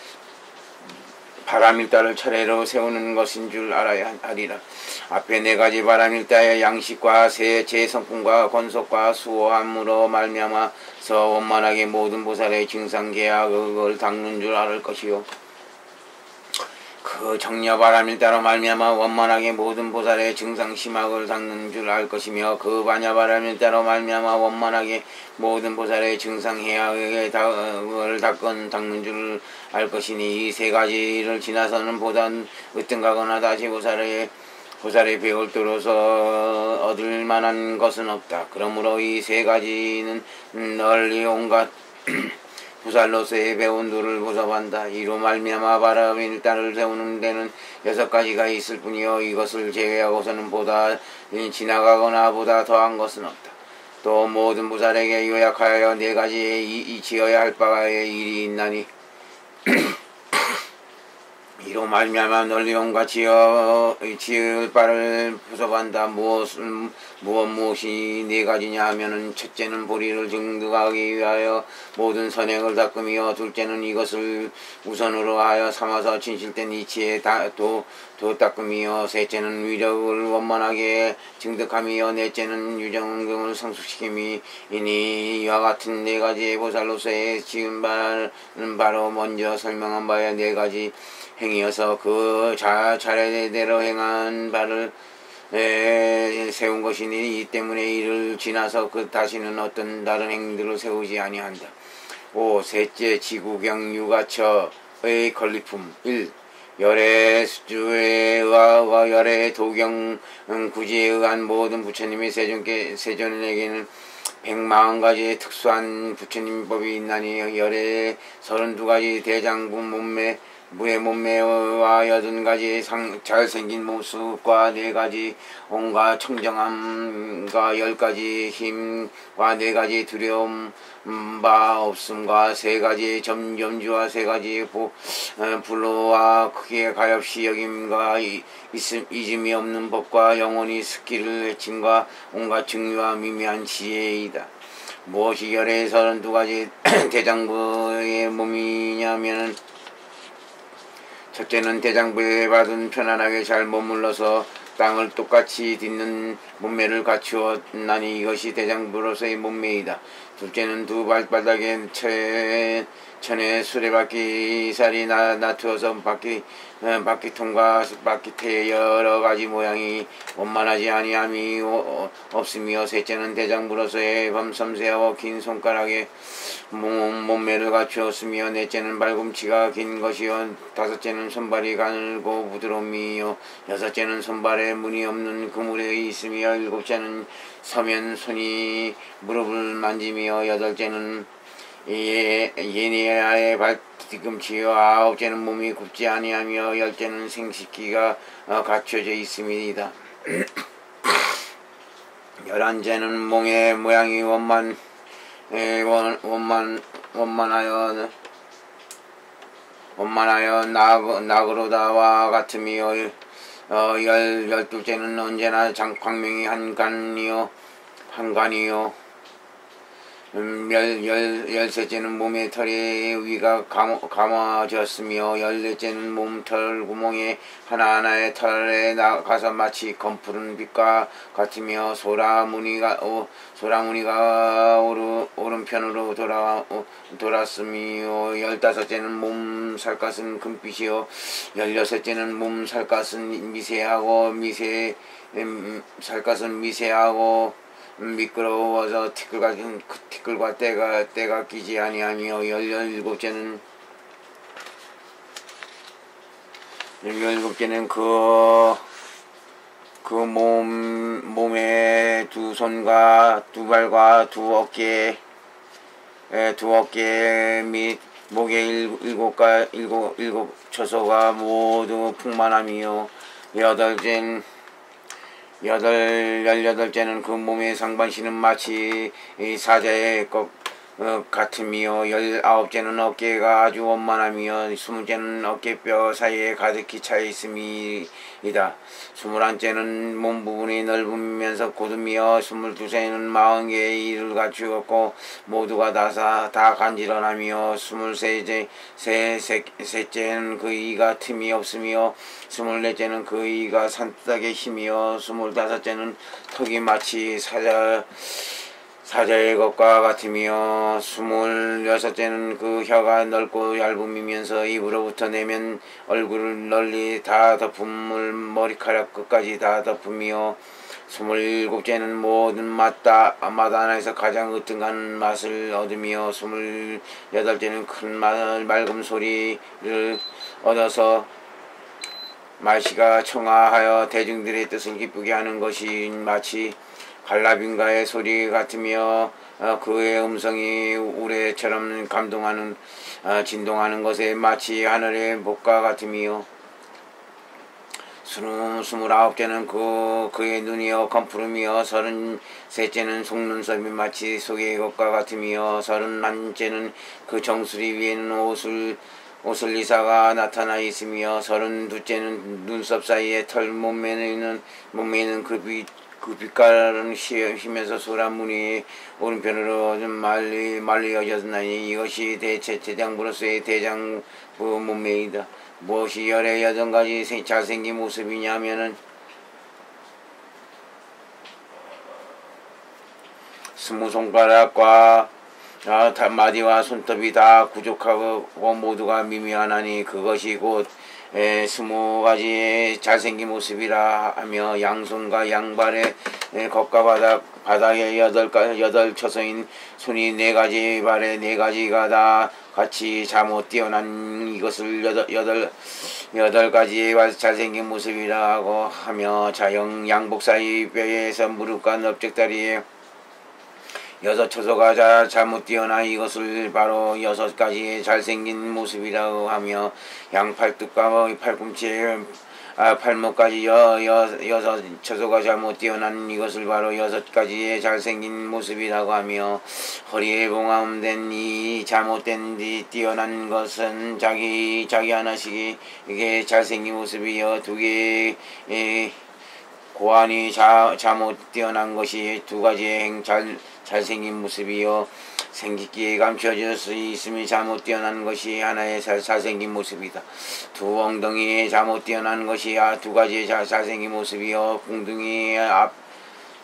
바람일다를 차례로 세우는 것인 줄 알아야 하리라. 앞에 4가지 바람일다의 양식과 제 성품과 권속과 수호함으로 말미암아서 원만하게 모든 보살의 증상 계약을 닦는 줄 알을 것이요. 그 정려 바람일다로 말미암아 원만하게 모든 보살의 증상 심학을 닦는 줄 알 것이며 그 반야 바람일다로 말미암아 원만하게 모든 보살의 증상 해악을 닦는 줄 알 것이니 이 3가지를 지나서는 보다 으뜸가거나 다시 보살의 배울도로서 얻을 만한 것은 없다. 그러므로 이 3가지는 널리 온갖 부살로서의 배운 도를 보섭한다. 이로 말미암아 바람일다를 세우는 데는 6가지가 있을 뿐이요 이것을 제외하고서는 보다 지나가거나 보다 더한 것은 없다. 또 모든 부살에게 요약하여 4가지의 이치어야 할 바의 일이 있나니 이로 말미암아 널리 온갖 지을 바를 부섭한다. 무엇이 4가지냐 하면은 첫째는 보리를 증득하기 위하여 모든 선행을 닦으며 둘째는 이것을 우선으로 하여 삼아서 진실된 이치에 도 닦으며 셋째는 위력을 원만하게 증득하며 넷째는 유정경을 성숙시킴이니 이와 같은 4가지의 보살로서의 지은 바는 바로 먼저 설명한 바의 4가지 행이어서 그 차례대로 행한 바를 세운 것이니 이 때문에 이를 지나서 다시는 어떤 다른 행들을 세우지 아니한다. 5. 셋째 지구경 유가처의 건립품 1. 열의 수주에 의하와 열의 도경 구지에 의한 모든 부처님의 세존에게는 140가지의 특수한 부처님법이 있나니 열의 32가지 대장부 무의 몸매와 80가지 잘생긴 모습과 4가지 온갖 청정함과 10가지 힘과 4가지 두려움 바 없음과 3가지 점주와 3가지 불로와 크게 가엾이 여김과 이즘이 없는 법과 영원히 스키를 해침과 온갖 증유와 미미한 지혜이다. 무엇이 열의 32가지 대장부의 몸이냐면 첫째는 대장부에 받은 편안하게 잘 머물러서 땅을 똑같이 딛는 몸매를 갖추었나니 이것이 대장부로서의 몸매이다. 둘째는 두 발바닥에 천에 수레바퀴 살이 놔두어서 바퀴통과 바퀴테의 여러가지 모양이 원만하지 아니함이 없으며 셋째는 대장부로서의 섬세하고 긴 손가락에 몸매를 갖추었으며 넷째는 발꿈치가 긴 것이요 다섯째는 손발이 가늘고 부드러움이요 여섯째는 손발에 문이 없는 그물에 있으며 일곱째는 서면 손이 무릎을 만지며 여덟째는 예니아의 발뒤꿈치요 아홉째는 몸이 굽지 아니하며 열째는 생식기가 갖춰져 있음이다. 11째는 몽의 모양이 원만하여 나그로다와 같으며 12째는 언제나 광명이 한간이요 열셋째는 몸의 털의 위가 감아졌으며 열넷째는 몸털 구멍에 하나하나의 털에 나가서 마치 검푸른 빛과 같으며 소라무늬가 오른편으로 돌았으며 열다섯째는 몸 살갗은 금빛이요 열여섯째는 몸 살갗은 미세하고 미끄러워서 티끌과 때가 끼지 아니하며 열일곱째는 그 몸의 두 손과 두 발과 두 어깨 및 목의 일곱 처소가 모두 풍만하며 열여덟째는 그 몸의 상반신은 마치 사자의 것 같으며 열아홉째는 어깨가 아주 원만하며 스물째는 어깨뼈 사이에 가득히 차 있음이다. 스물한째는 몸 부분이 넓으면서 곧으며 스물두째는 40개의 이를 갖추었고 모두가 다 간지런하며 스물셋째는 그 이가 틈이 없으며 스물넷째는 그 이가 산뜻하게 힘이요 스물다섯째는 턱이 마치 사자의 것과 같으며 스물여섯째는 그 혀가 넓고 얇음이면서 입으로부터 내면 얼굴을 널리 다 덮음을 머리카락 끝까지 다 덮으며 스물일곱째는 모든 맛 하나에서 가장 으뜸한 맛을 얻으며 스물여덟째는 큰 맑음 소리를 얻어서 말씨가 청아하여 대중들의 뜻을 기쁘게 하는 것이 마치 갈라빈가의 소리 같으며 그의 음성이 우레처럼 진동하는 것에 마치 하늘의 목과 같으며 스물아홉째는 그의 눈이여 검푸름이여 서른셋째는 속눈썹이 마치 소의 것과 같으며 서른한째는 그 정수리 위에는 오슬리사가 나타나 있으며 서른둘째는 눈썹 사이에 털 몸매는 그 빛깔은 힘에서 소라무늬 오른편으로 말리어졌나니 이것이 대장부로서의 대장부 몸매이다. 무엇이 열의 여덟가지 잘생긴 모습이냐면은 스무 손가락과 마디와 손톱이 다 부족하고 모두가 미미하나니 그것이 곧 20가지의 잘생긴 모습이라 하며 양손과 양발의 겉과 바닥에 여덟 처소인 손이 4가지 발에 4가지가 다 같이 잠옷 뛰어난 이것을 여덟 가지의 잘생긴 모습이라고 하며 양복 사이 뼈에서 무릎과 넓적다리에 6처소가 잘못 뛰어나 이것을 바로 6가지의 잘생긴 모습이라고 하며 양팔뚝과 팔꿈치에 팔목까지 6처소가 잘못 뛰어난 이것을 바로 6가지의 잘생긴 모습이라고 하며 허리에 봉함된 이 잘못된 뛰어난 것은 자기 하나씩 이게 잘생긴 모습이여 2개의 고안이 잘못 뛰어난 것이 2가지의 잘생긴 모습이요 생기기에 감춰질 수 있음이 잘못 뛰어난 것이 하나의 잘생긴 모습이다. 2 엉덩이에 잘못 뛰어난 것이 2가지의 잘생긴 모습이요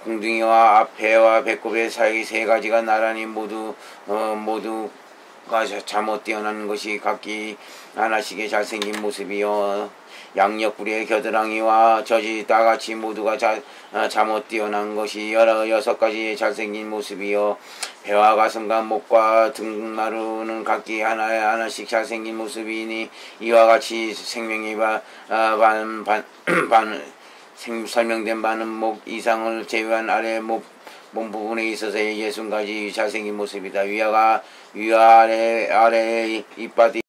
궁둥이와 앞에와 배꼽의 사이 3가지가 나란히 모두가 잘못 뛰어난 것이 각기 하나씩의 잘생긴 모습이요 양옆구리의 겨드랑이와 젖이 다같이 모두가 잘못 뛰어난 것이 6가지의 잘생긴 모습이요 배와 가슴과 목과 등마루는 각기 하나씩 잘생긴 모습이니 이와 같이 생명이 설명된 바는 목 이상을 제외한 아래 몸 부분에 있어서의 60가지 잘생긴 모습이다. 위와 아래의 이빨이